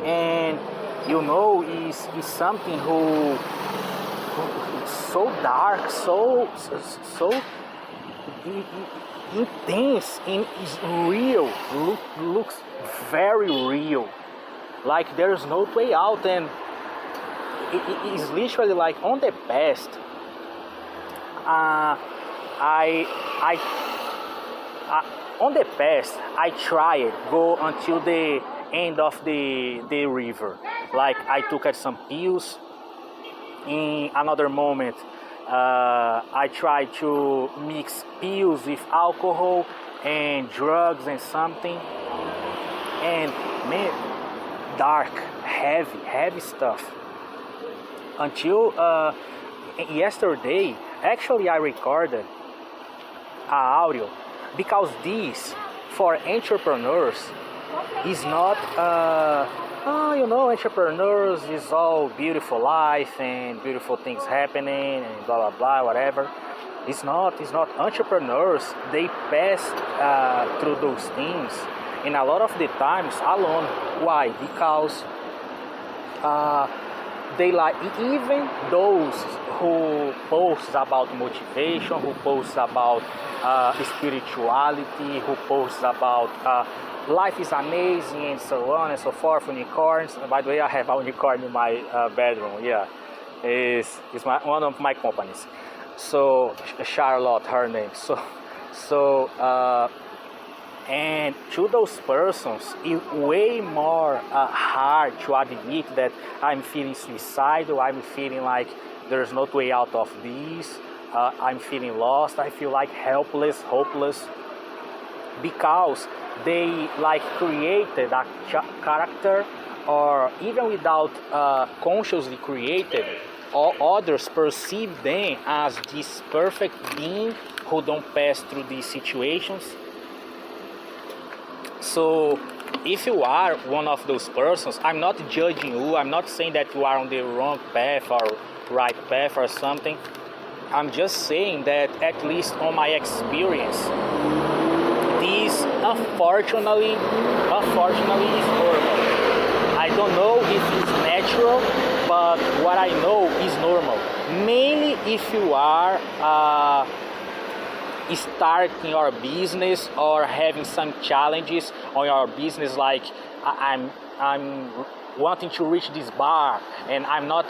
and you know is something who so dark, so intense, and is real, looks very real, like there's no way out. And it is literally like on the past, on the past, I tried go until the end of the river. Like I took some pills. In another moment, I tried to mix pills with alcohol and drugs and something. And man, dark, heavy stuff. Until yesterday, actually I recorded an audio, because this, for entrepreneurs, is not, entrepreneurs is all beautiful life and beautiful things happening and blah, blah, blah, whatever. It's not. Entrepreneurs, they pass through those things, and a lot of the times alone. Why? Because they like, even those who post about motivation, who post about spirituality, who post about life is amazing and so on and so forth, unicorns. And by the way, I have a unicorn in my bedroom. Yeah, it's one of my companies. So Charlotte, her name. So and to those persons, it's way more hard to admit that I'm feeling suicidal, I'm feeling like there's no way out of this, I'm feeling lost, I feel like helpless, hopeless, because they like created a character, or even without consciously created, or others perceive them as this perfect being who don't pass through these situations. So if you are one of those persons, I'm not judging you, I'm not saying that you are on the wrong path or right path or something. I'm just saying that, at least on my experience, this unfortunately is normal. I don't know if it's natural, but what I know is normal. Mainly if you are starting your business or having some challenges on your business, like I'm wanting to reach this bar and I'm not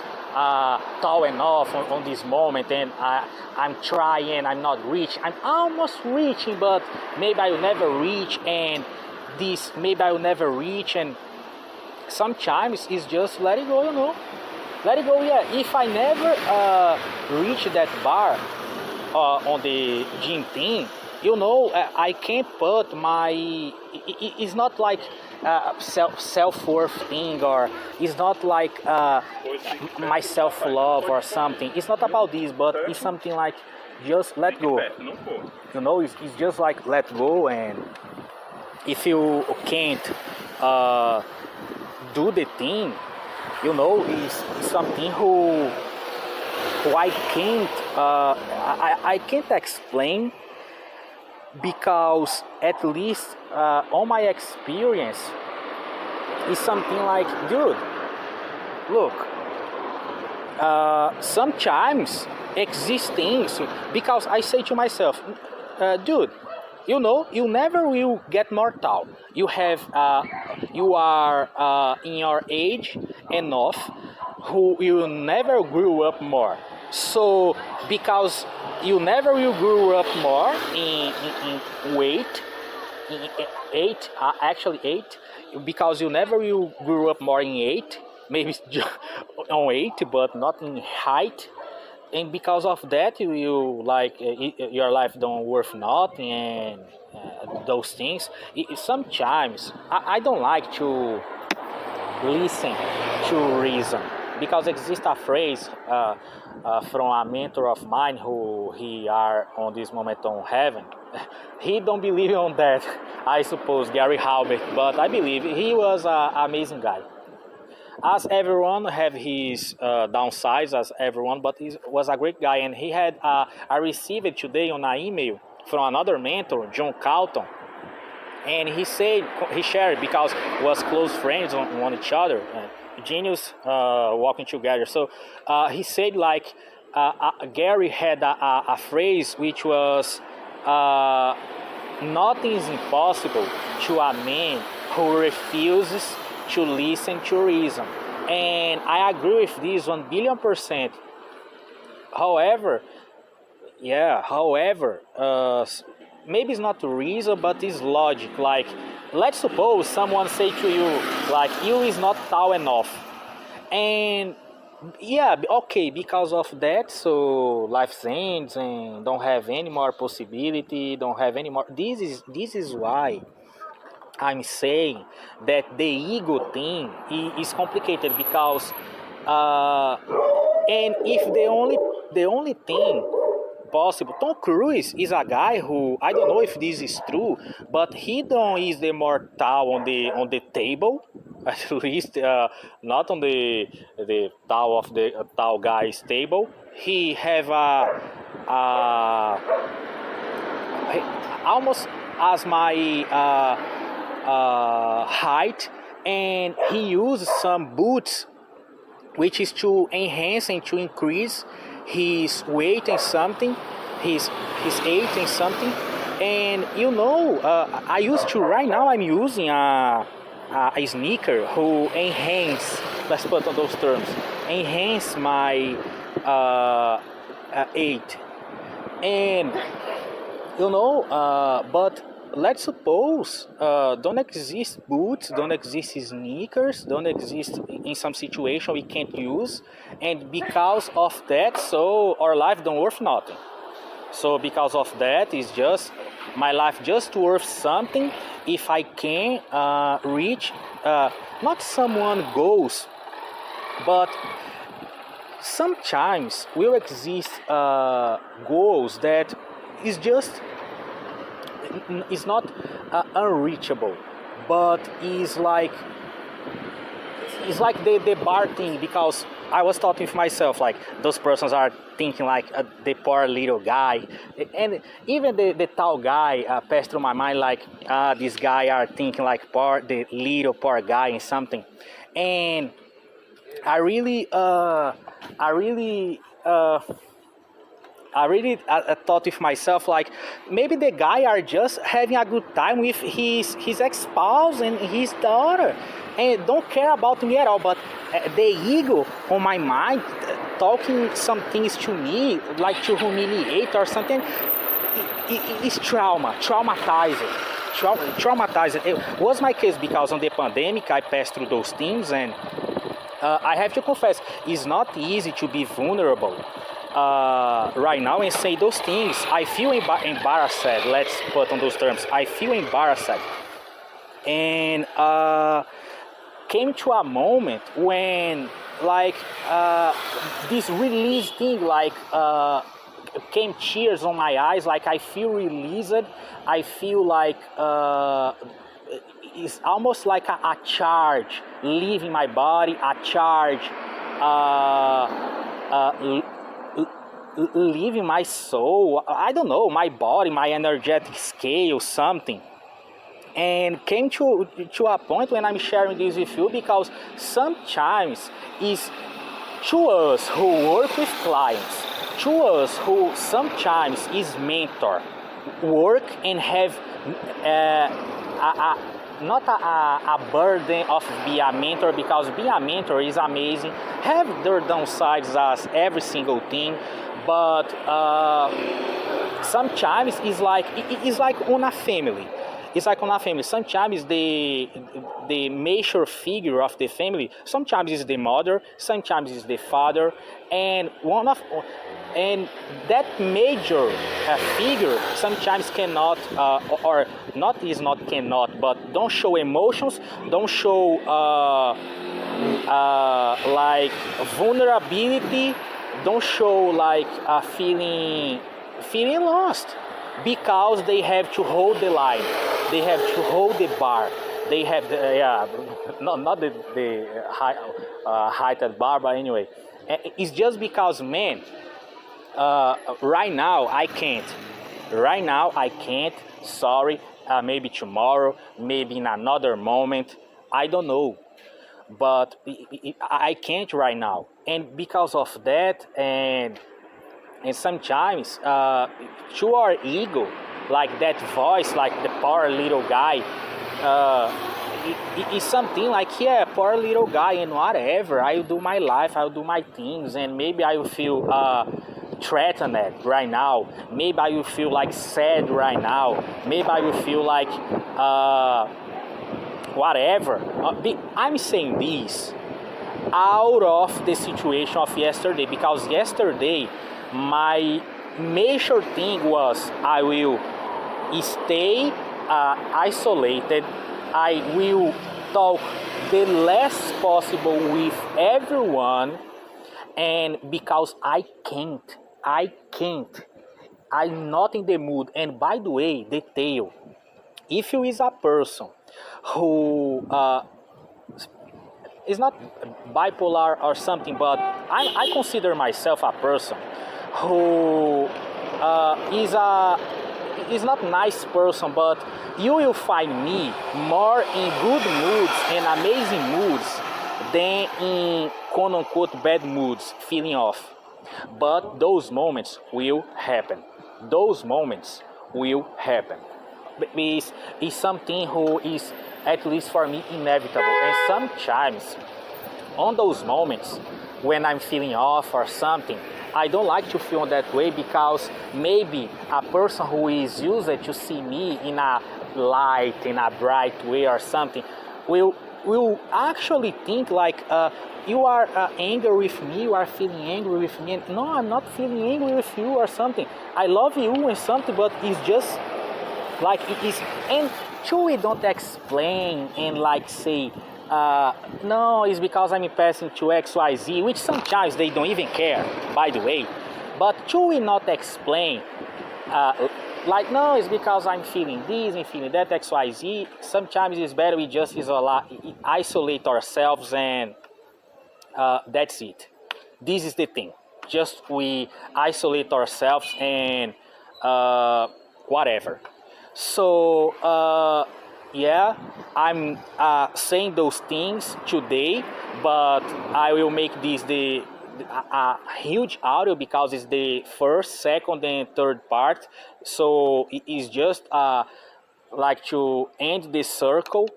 tall enough on this moment, and I'm trying, I'm not reaching, I'm almost reaching, but maybe I will never reach, and this maybe I will never reach. And sometimes it's just let it go, let it go. Yeah, if I never reach that bar on the gym thing, I can't put my, it's not like self-worth thing, or it's not like my self-love or something. It's not about this, but it's something like just let go. It's just like let go. And if you can't do the thing, you know, is something who I can't I can't explain, because at least on my experience is something like, dude, look, sometimes exist things, because I say to myself, dude, you know, you never will get mortal. You have, you are in your age enough, who you never grew up more. So because you never will grow up more in weight, in eight, actually 8, because you never will grow up more in 8, maybe on 8, but not in height. And because of that, you like your life don't worth nothing, and those things. Sometimes I don't like to listen to reason, because exists a phrase from a mentor of mine who he are on this moment on heaven. He don't believe on that, I suppose, Gary Halbert, but I believe he was an amazing guy. As everyone have his downsides, as everyone, but he was a great guy. And he had, I received it today on an email from another mentor, John Calton, and he said, he shared, because was close friends on each other, genius walking together. So he said, like, Gary had a phrase which was, nothing is impossible to a man who refuses to listen to reason. And I agree with this 1,000,000,000%. However, maybe it's not reason, but it's logic. Like, let's suppose someone say to you, like, you is not tall enough. And yeah, okay, because of that, so life ends and don't have any more possibility, don't have any more. This is why I'm saying that the ego thing is complicated, because and if the only thing possible, Tom Cruise is a guy who, I don't know if this is true, but he don't is the more tall on the table, at least not on the tall of the tall guy's table. He have almost as my height, and he uses some boots, which is to enhance and to increase his weight and something, his age and something. And you know, I used to, right now I'm using a sneaker who enhance, let's put on those terms, enhance my age. And you know, but let's suppose don't exist boots, don't exist sneakers, don't exist in some situation we can't use, and because of that, so our life don't worth nothing. So because of that, it's just my life just worth something if I can reach not someone goals, but sometimes will exist goals that is just, it's not unreachable, but it's like the bar thing, because I was talking with myself, like, those persons are thinking like the poor little guy, and even the tall guy passed through my mind, like, this guy are thinking like the little poor guy and something. And I really thought with myself, like, maybe the guy are just having a good time with his ex-spouse and his daughter, and don't care about me at all. But the ego on my mind, talking some things to me, like to humiliate or something, it's traumatizing. It was my case, because on the pandemic I passed through those things, and I have to confess, it's not easy to be vulnerable right now and say those things. I feel embarrassed, let's put on those terms. I feel embarrassed. And came to a moment when, like, this release thing, like, came tears on my eyes, like I feel released. I feel like is almost like a charge leaving my body, a charge leaving my soul, I don't know, my body, my energetic scale, something. And came to a point when I'm sharing this with you, because sometimes is to us who work with clients, to us who sometimes is mentor, work and have not a burden of being a mentor, because being a mentor is amazing, have their downsides as every single thing, but sometimes it's like on a family. It's like on a family. Sometimes the major figure of the family, sometimes is the mother, sometimes is the father, and that major figure sometimes cannot, or not is not cannot, but don't show emotions, don't show like vulnerability, don't show like feeling lost, because they have to hold the line, they have to hold the bar, they have not the height at bar, but anyway, it's just because, man, right now I can't, sorry, maybe tomorrow, maybe in another moment, I don't know, but I can't right now, and because of that, and sometimes to our ego, like that voice, like the poor little guy, it's something like, yeah, poor little guy, and whatever, I'll do my life, I'll do my things, and maybe I will feel threatened right now, maybe I will feel like sad right now, maybe I will feel like whatever. I'm saying this out of the situation of yesterday, because yesterday my major thing was, I will stay isolated, I will talk the less possible with everyone, and because I can't, I'm not in the mood. And by the way, detail, if you is a person who is not bipolar or something, but I consider myself a person who is not nice person, but you will find me more in good moods and amazing moods than in quote-unquote bad moods, feeling off. But those moments will happen. Those moments will happen. It's something who is, at least for me, inevitable. And sometimes, on those moments, when I'm feeling off or something, I don't like to feel that way, because maybe a person who is used to see me in a light, in a bright way or something, will actually think like, you are angry with me, you are feeling angry with me. And no, I'm not feeling angry with you or something. I love you and something, but it's just like it is. And sure, we don't explain and like say, no, it's because I'm passing to XYZ, which sometimes they don't even care, by the way. But should we not explain, like, no, it's because I'm feeling this and feeling that, XYZ. Sometimes it's better we just isolate ourselves, and that's it. This is the thing. Just we isolate ourselves and whatever. So, yeah, I'm saying those things today, but I will make this a huge audio, because it's the first, second, and third part. So it is just like to end this circle.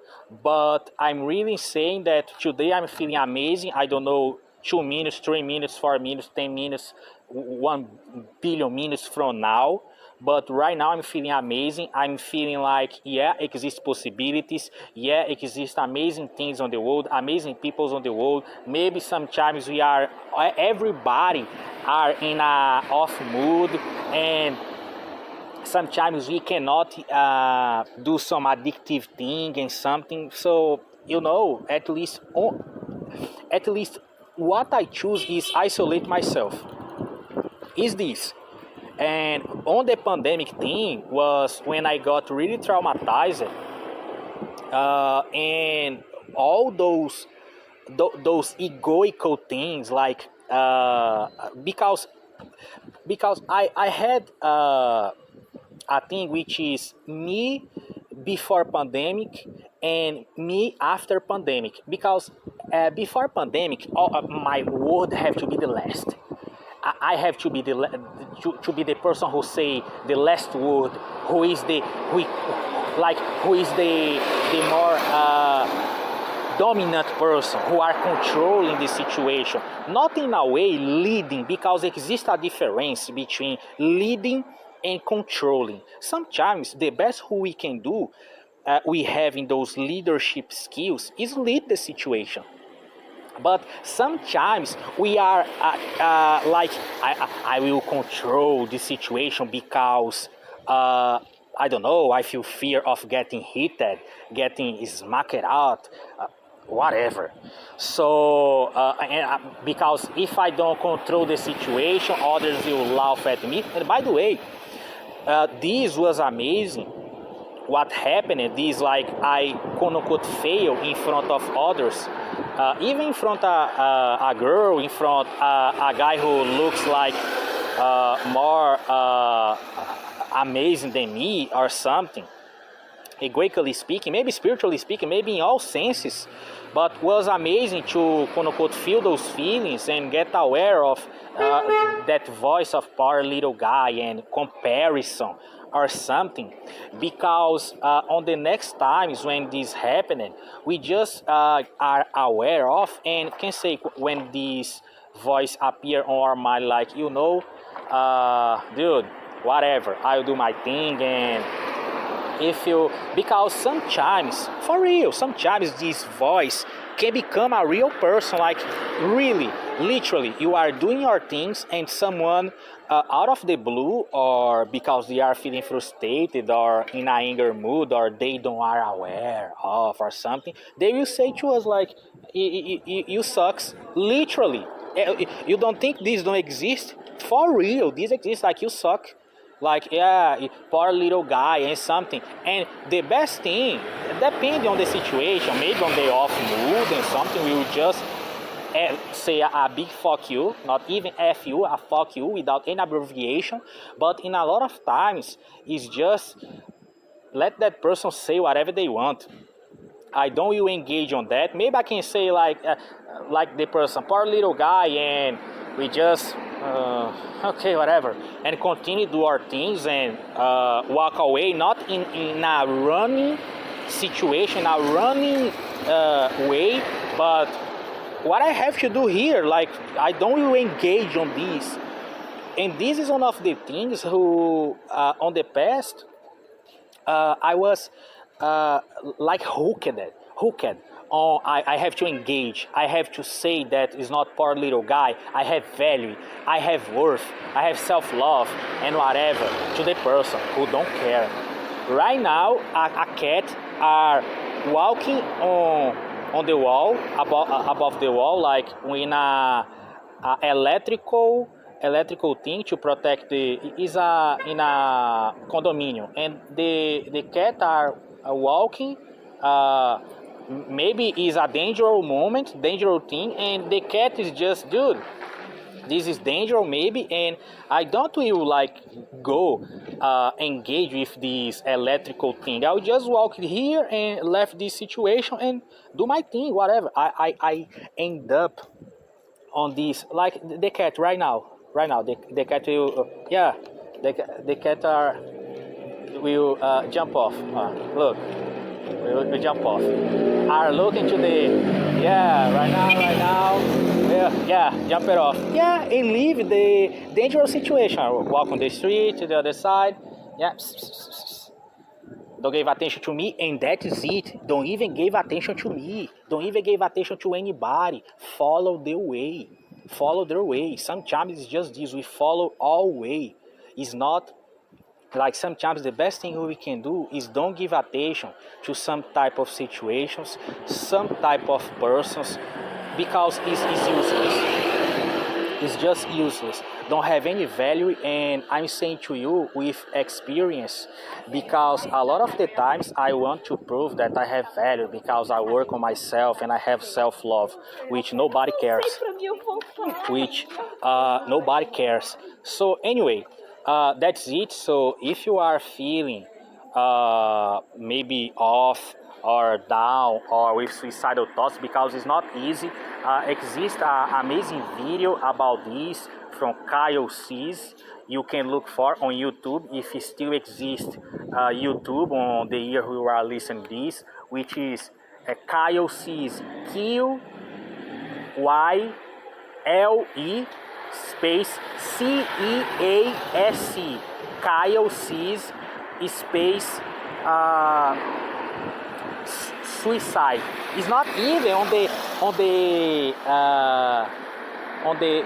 But I'm really saying that today I'm feeling amazing. I don't know, 2 minutes, 3 minutes, 4 minutes, 10 minutes, 1 billion minutes from now. But right now I'm feeling amazing. I'm feeling like, yeah, exist possibilities. Yeah, exist amazing things on the world, amazing peoples on the world. Maybe sometimes everybody are in a off mood, and sometimes we cannot do some addictive thing and something. So, at least what I choose is isolate myself. Is this. And on the pandemic thing was when I got really traumatized, and all those egoical things, like because I had a thing which is me before pandemic and me after pandemic, because before pandemic my word have to be the last. I have to be the person who say the last word, who is the more dominant person, who are controlling the situation, not in a way leading, because exists a difference between leading and controlling. Sometimes the best who we can do, we have in those leadership skills, is lead the situation. But sometimes we are like, I will control the situation because I don't know, I feel fear of getting hit, getting smacked out, whatever. So because if I don't control the situation, others will laugh at me. And by the way, this was amazing. What happened is, like, I quote unquote fail in front of others, even in front of a girl, in front of a guy who looks like more amazing than me or something, egoically speaking, maybe spiritually speaking, maybe in all senses. But was amazing to quote unquote feel those feelings and get aware of that voice of poor little guy and comparison or something, because on the next times when this happened, we just are aware of and can say, when this voice appear on our mind, like, you know, dude, whatever, I'll do my thing. And if you, because sometimes, for real, sometimes this voice can become a real person, like really, literally, you are doing your things and someone out of the blue, or because they are feeling frustrated or in an anger mood, or they don't are aware of or something, they will say to us like, you sucks, literally. You don't think this don't exist? For real, this exists, like, you suck. Like, yeah, poor little guy and something. And the best thing, depending on the situation, maybe on the off mood and something, we will just say a big fuck you, not even F you, a fuck you without any abbreviation. But in a lot of times, it's just let that person say whatever they want. I don't will engage on that. Maybe I can say like the person, poor little guy, and we just okay, whatever, and continue do our things and walk away, not in a running situation, a running way, but what I have to do here, like, I don't will engage on this. And this is one of the things who on the past I was like hooked on. I have to engage. I have to say that it's not poor little guy. I have value. I have worth. I have self-love and whatever to the person who don't care. Right now, a cat are walking on the wall, above the wall, like in a electrical thing to protect in a condominium, and the cat are walking. Maybe is a dangerous thing, and the cat is just, dude, this is dangerous maybe, and I don't will like go engage with this electrical thing. I will just walk here and left this situation and do my thing, whatever. I end up on this, like the cat right now the cat will the cat will jump off. Look, we jump off. Are looking to the right now. Jump it off. And leave the dangerous situation. Walk on the street to the other side. Don't give attention to me, and that is it. Don't even give attention to me. Don't even give attention to anybody. Follow the way. Follow their way. Sometimes it's just this. We follow all way. It's not. Like, sometimes the best thing we can do is don't give attention to some type of situations, some type of persons, because it's useless. is just useless, don't have any value. And I'm saying to you with experience, because a lot of the times I want to prove that I have value because I work on myself and I have self-love, which nobody cares, which nobody cares. So anyway, that's it. So if you are feeling maybe off or down or with suicidal thoughts, because it's not easy, exists an amazing video about this from Kyle Cease. You can look for on YouTube, if it still exists, YouTube on the year we are listening this, which is Kyle Cease, QYLE space CEASE, Kyle Cease space suicide. It's not even on the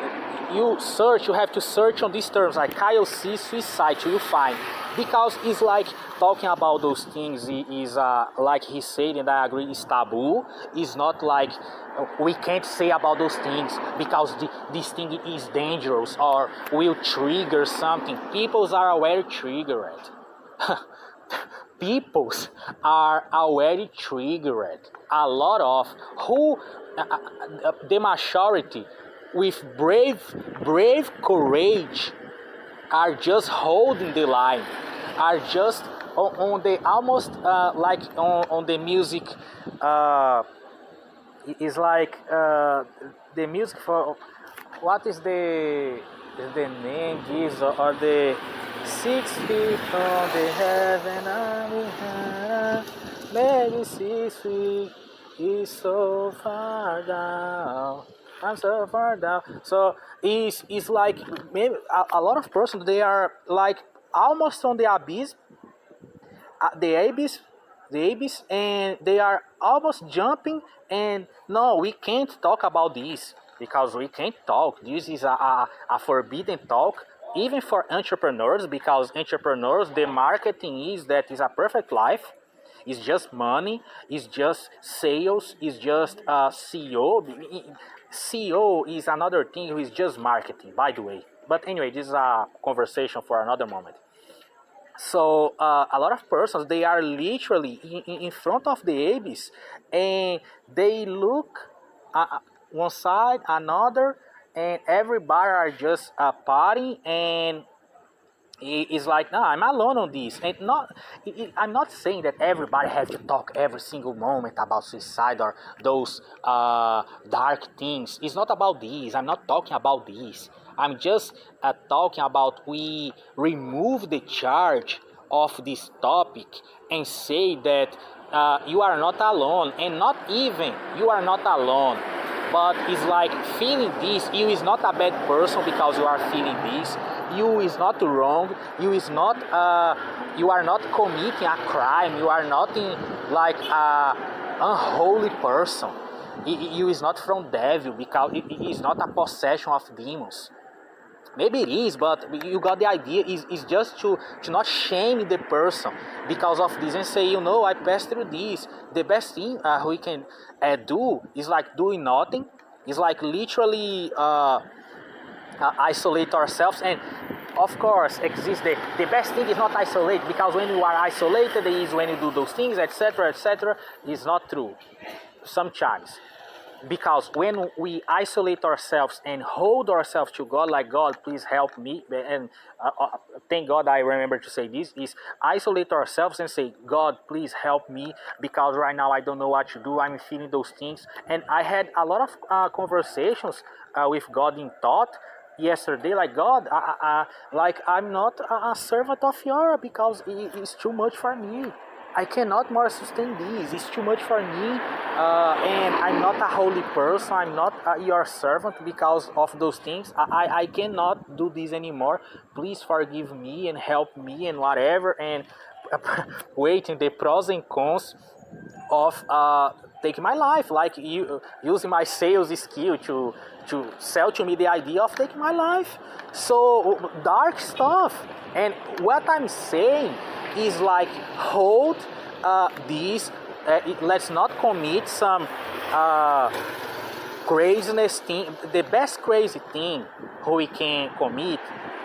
you search, you have to search on these terms like Kyle Cease suicide, you find, because it's like talking about those things is like he said, and I agree, it's taboo. It's not like we can't say about those things because this thing is dangerous or will trigger something. Peoples are already triggered. Peoples are already triggered. A lot of who the majority with brave courage are just holding the line, are just on the almost like on the music. It's like the music for what is the name gives, or the 6 feet from the heaven, maybe 6 feet is so far down. I'm so far down. So it's like maybe a lot of persons, they are like almost on the abyss, and they are almost jumping. And no, we can't talk about this because we can't talk. This is a forbidden talk, even for entrepreneurs, because entrepreneurs, the marketing is that is a perfect life. It's just money, it's just sales, it's just CEO. CEO is another thing who is just marketing, by the way. But anyway, this is a conversation for another moment. So a lot of persons, they are literally in front of the abyss, and they look one side, another, and everybody are just partying, and it's like, no, I'm alone on this. And I'm not saying that everybody has to talk every single moment about suicide or those dark things. It's not about this. I'm not talking about this. I'm just talking about we remove the charge of this topic and say that you are not alone, and not even you are not alone. But it's like feeling this, you is not a bad person because you are feeling this. You is not wrong. You is not. You are not committing a crime. You are not in like a unholy person. You is not from devil because it is not a possession of demons. Maybe it is, but you got the idea. Is just to not shame the person because of this and say, I passed through this. The best thing we can do is like doing nothing. It's like literally isolate ourselves. And of course, exists the best thing is not isolate, because when you are isolated is when you do those things, etc., etc. Is not true sometimes. Because when we isolate ourselves and hold ourselves to God, like, God, please help me, and thank God I remember to say this, is isolate ourselves and say, God, please help me, because right now I don't know what to do, I'm feeling those things. And I had a lot of conversations with God in thought yesterday, like, God, like, I'm not a servant of yours because it's too much for me. I cannot more sustain this. It's too much for me, and I'm not a holy person. I'm not your servant because of those things. I cannot do this anymore. Please forgive me and help me and whatever. And waiting the pros and cons of taking my life, like using my sales skill to sell to me the idea of taking my life. So dark stuff. And what I'm saying is like, hold this. Let's not commit some craziness thing, the best crazy thing who we can commit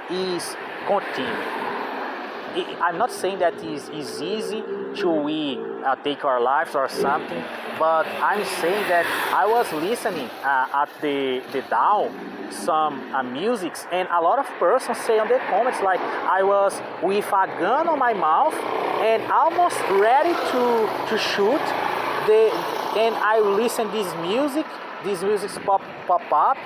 is continue. I'm not saying that it's easy to we take our lives or something, but I'm saying that I was listening at the down some musics, and a lot of persons say on the comments like I was with a gun on my mouth and almost ready to shoot and I listen this music pop up,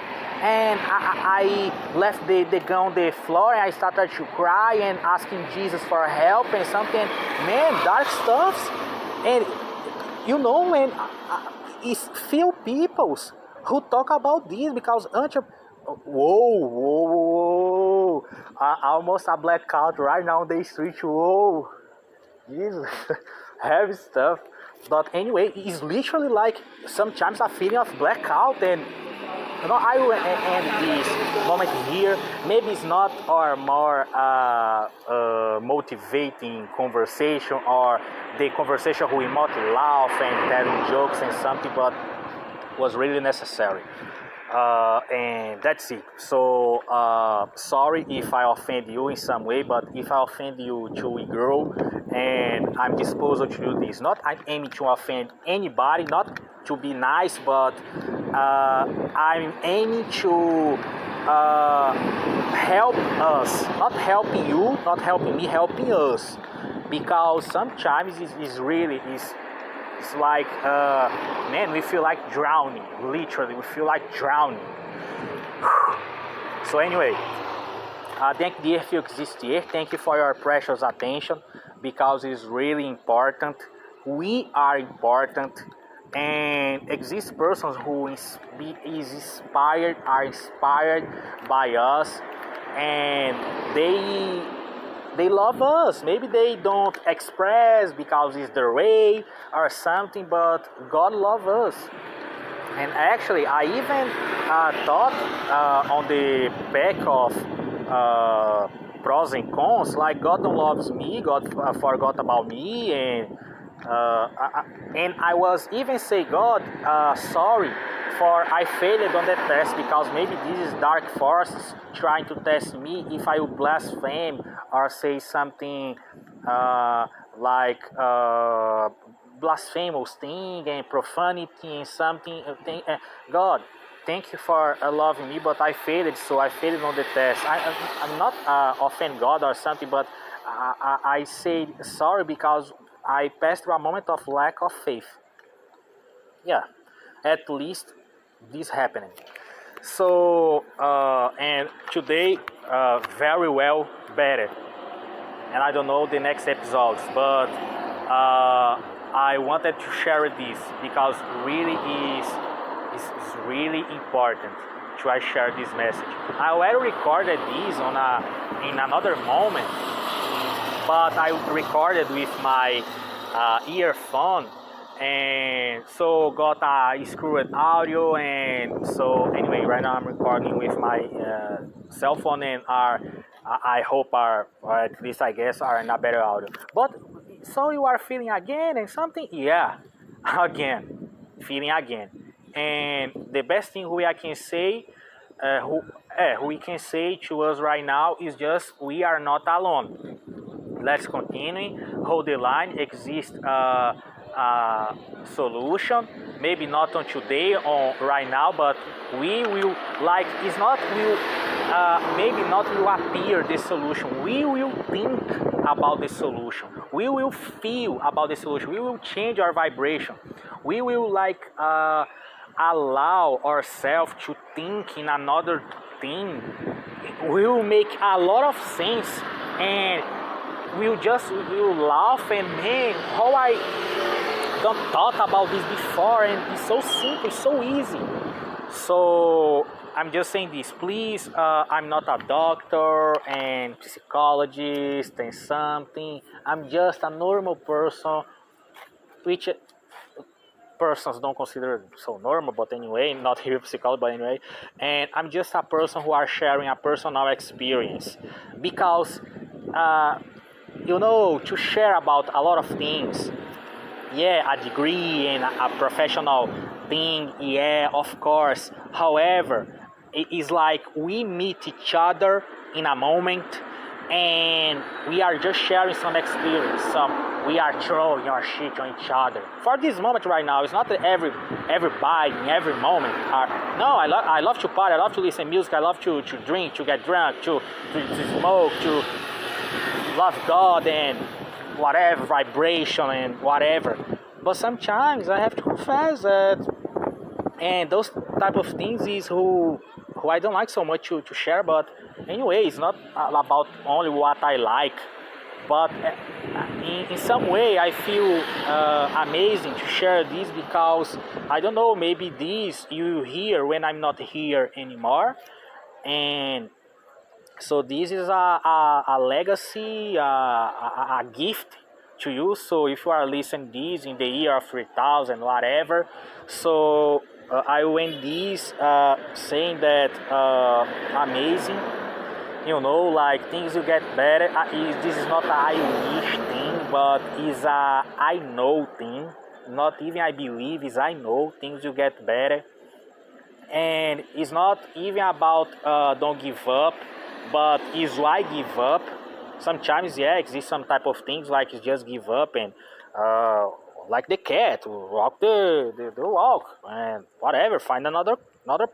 and I left the gun on the floor and I started to cry and asking Jesus for help and something. Man, dark stuff. And you know, when it's few peoples who talk about this because whoa, almost a blackout right now on the street. Whoa, Jesus, heavy stuff. But anyway, it's literally like sometimes a feeling of blackout, and you know, I will end this moment here. Maybe it's not our more motivating conversation or the conversation we might laugh and telling jokes and something, but was really necessary. And that's it. So sorry if I offend you in some way, but if I offend you too, we grow, and I'm disposed to do this. Not I'm aiming to offend anybody, not to be nice, but I'm aiming to help us, not helping you, not helping me, helping us, because sometimes it's really it's like man, we feel like drowning, literally we feel like drowning. So anyway, thank you if you exist here, thank you for your precious attention, because it's really important. We are important, and exist persons who are inspired by us, and they love us. Maybe they don't express because it's their way or something, but God loves us. And actually, I even thought on the back of pros and cons, like God don't loves me, God forgot about me, and I was even say, God, sorry for I failed on the test, because maybe this is dark forces trying to test me if I will blaspheme or say something like blasphemous thing and profanity and something. God, thank you for loving me, but I failed, so I failed on the test. I'm not offend God or something, but I say sorry because I passed through a moment of lack of faith. Yeah, at least this happening. So, and today, very well better. And I don't know the next episodes, but I wanted to share this because really is really important to I share this message. I already recorded this in another moment, but I recorded with my earphone, and so got a screwed audio, and so anyway, right now I'm recording with my cell phone, and I hope or at least I guess are in a better audio. But so you are feeling again and something? Yeah, again, feeling again. And the best thing we can say to us right now is just we are not alone. Let's continue, hold the line, exist solution, maybe not on today or right now, but we will, like, it's not will maybe not will appear the solution, we will think about the solution, we will feel about the solution, we will change our vibration, we will like allow ourselves to think in another thing, we will make a lot of sense, and we'll laugh, and man, how I don't thought about this before, and it's so simple, so easy. So I'm just saying this, please, I'm not a doctor and psychologist and something, I'm just a normal person, which persons don't consider so normal, but anyway, not here psychology, but anyway, and I'm just a person who are sharing a personal experience, because you know, to share about a lot of things, yeah, a degree and a professional thing, yeah, of course. However, it is like we meet each other in a moment and we are just sharing some experience. We are throwing our shit on each other. For this moment right now, it's not that everybody in every moment are. No, I love to party, I love to listen to music, I love to drink, to get drunk, to smoke, to love God and whatever, vibration and whatever. But sometimes I have to confess that, and those type of things is who I don't like so much to share. But anyway, it's not about only what I like, but in some way I feel amazing to share this, because I don't know, maybe this you hear when I'm not here anymore, and so this is a legacy, a gift to you. So if you are listening this in the year of 3000 whatever, so I went this saying that amazing, like things will get better. This is not a I wish thing, but is a I know thing. Not even I believe, is I know things will get better. And it's not even about don't give up, but is why give up. Sometimes, yeah, exist some type of things like you just give up and like the cat, walk the walk and whatever, find another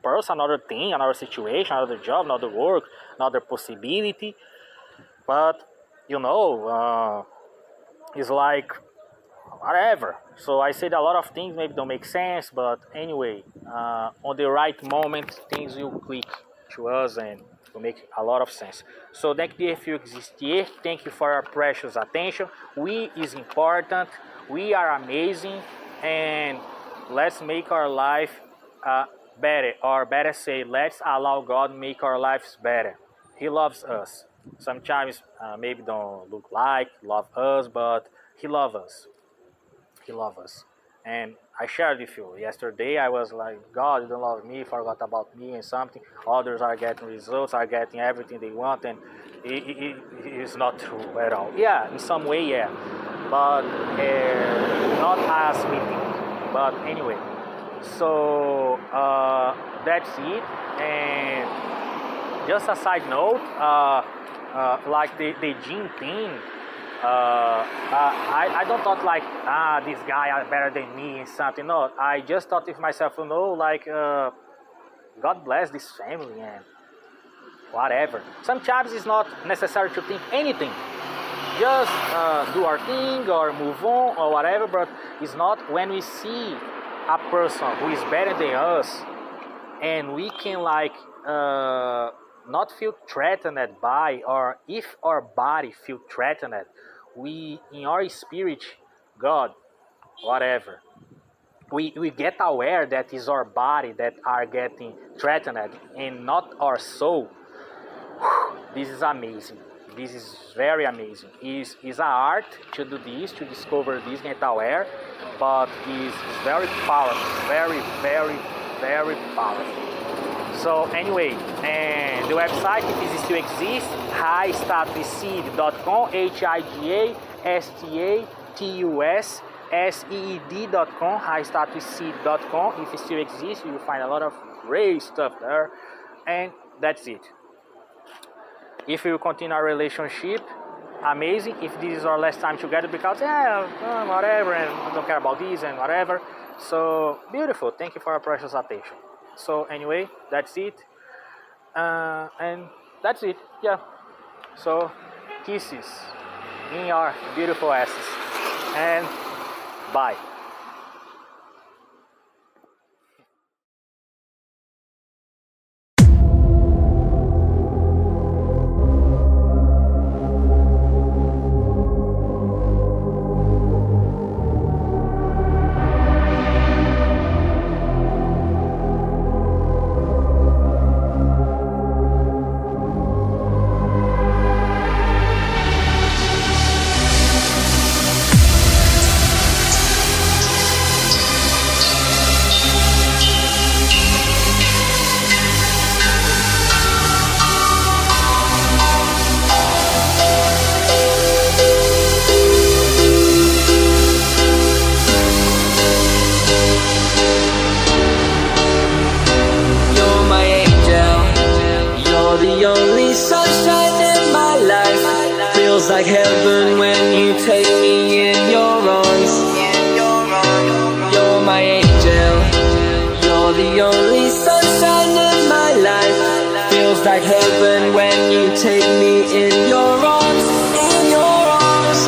person, another thing, another situation, another job, another work, another possibility. But it's like whatever. So I said a lot of things maybe don't make sense, but anyway, on the right moment things will click to us and will make a lot of sense. So thank you if you exist here. Thank you for your precious attention. We is important. We are amazing, and let's make our life better, or better say, let's allow God make our lives better. He loves us. Sometimes maybe don't look like love us, but He loves us. He loves us. And I shared with you yesterday. I was like, God, you don't love me, forgot about me and something. Others are getting results, are getting everything they want, and it's not true at all. Yeah, in some way, yeah, but not as we think. But anyway, so that's it. And just a side note, like the gym thing. I don't thought like this guy are better than me and something. No, I just thought with myself, like God bless this family and whatever. Sometimes it's not necessary to think anything. Just do our thing or move on or whatever. But it's not when we see a person who is better than us and we can like not feel threatened by, or if our body feel threatened, we in our spirit, God, whatever, we get aware that is our body that are getting threatened and not our soul. This is amazing. This is very amazing. Is an art to do this, to discover this, get aware, but is very powerful, very, very, very powerful. So anyway, and the website, if it still exists, highstatusseed.com, highstatusseed.com, highstatusseed.com. If it still exists, you will find a lot of great stuff there, and that's it. If we will continue our relationship, amazing. If this is our last time together, because whatever, and I don't care about this and whatever. So beautiful. Thank you for your precious attention. So anyway, that's it, and that's it. Yeah. So kisses in your beautiful asses, and bye. only sunshine in my life. Feels like heaven when you take me in your arms. You're my angel. You're the only sunshine in my life. Feels like heaven when you take me in your arms. In your arms.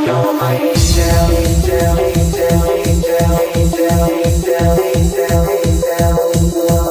You're my angel, angel, angel, angel, angel, angel, angel, angel.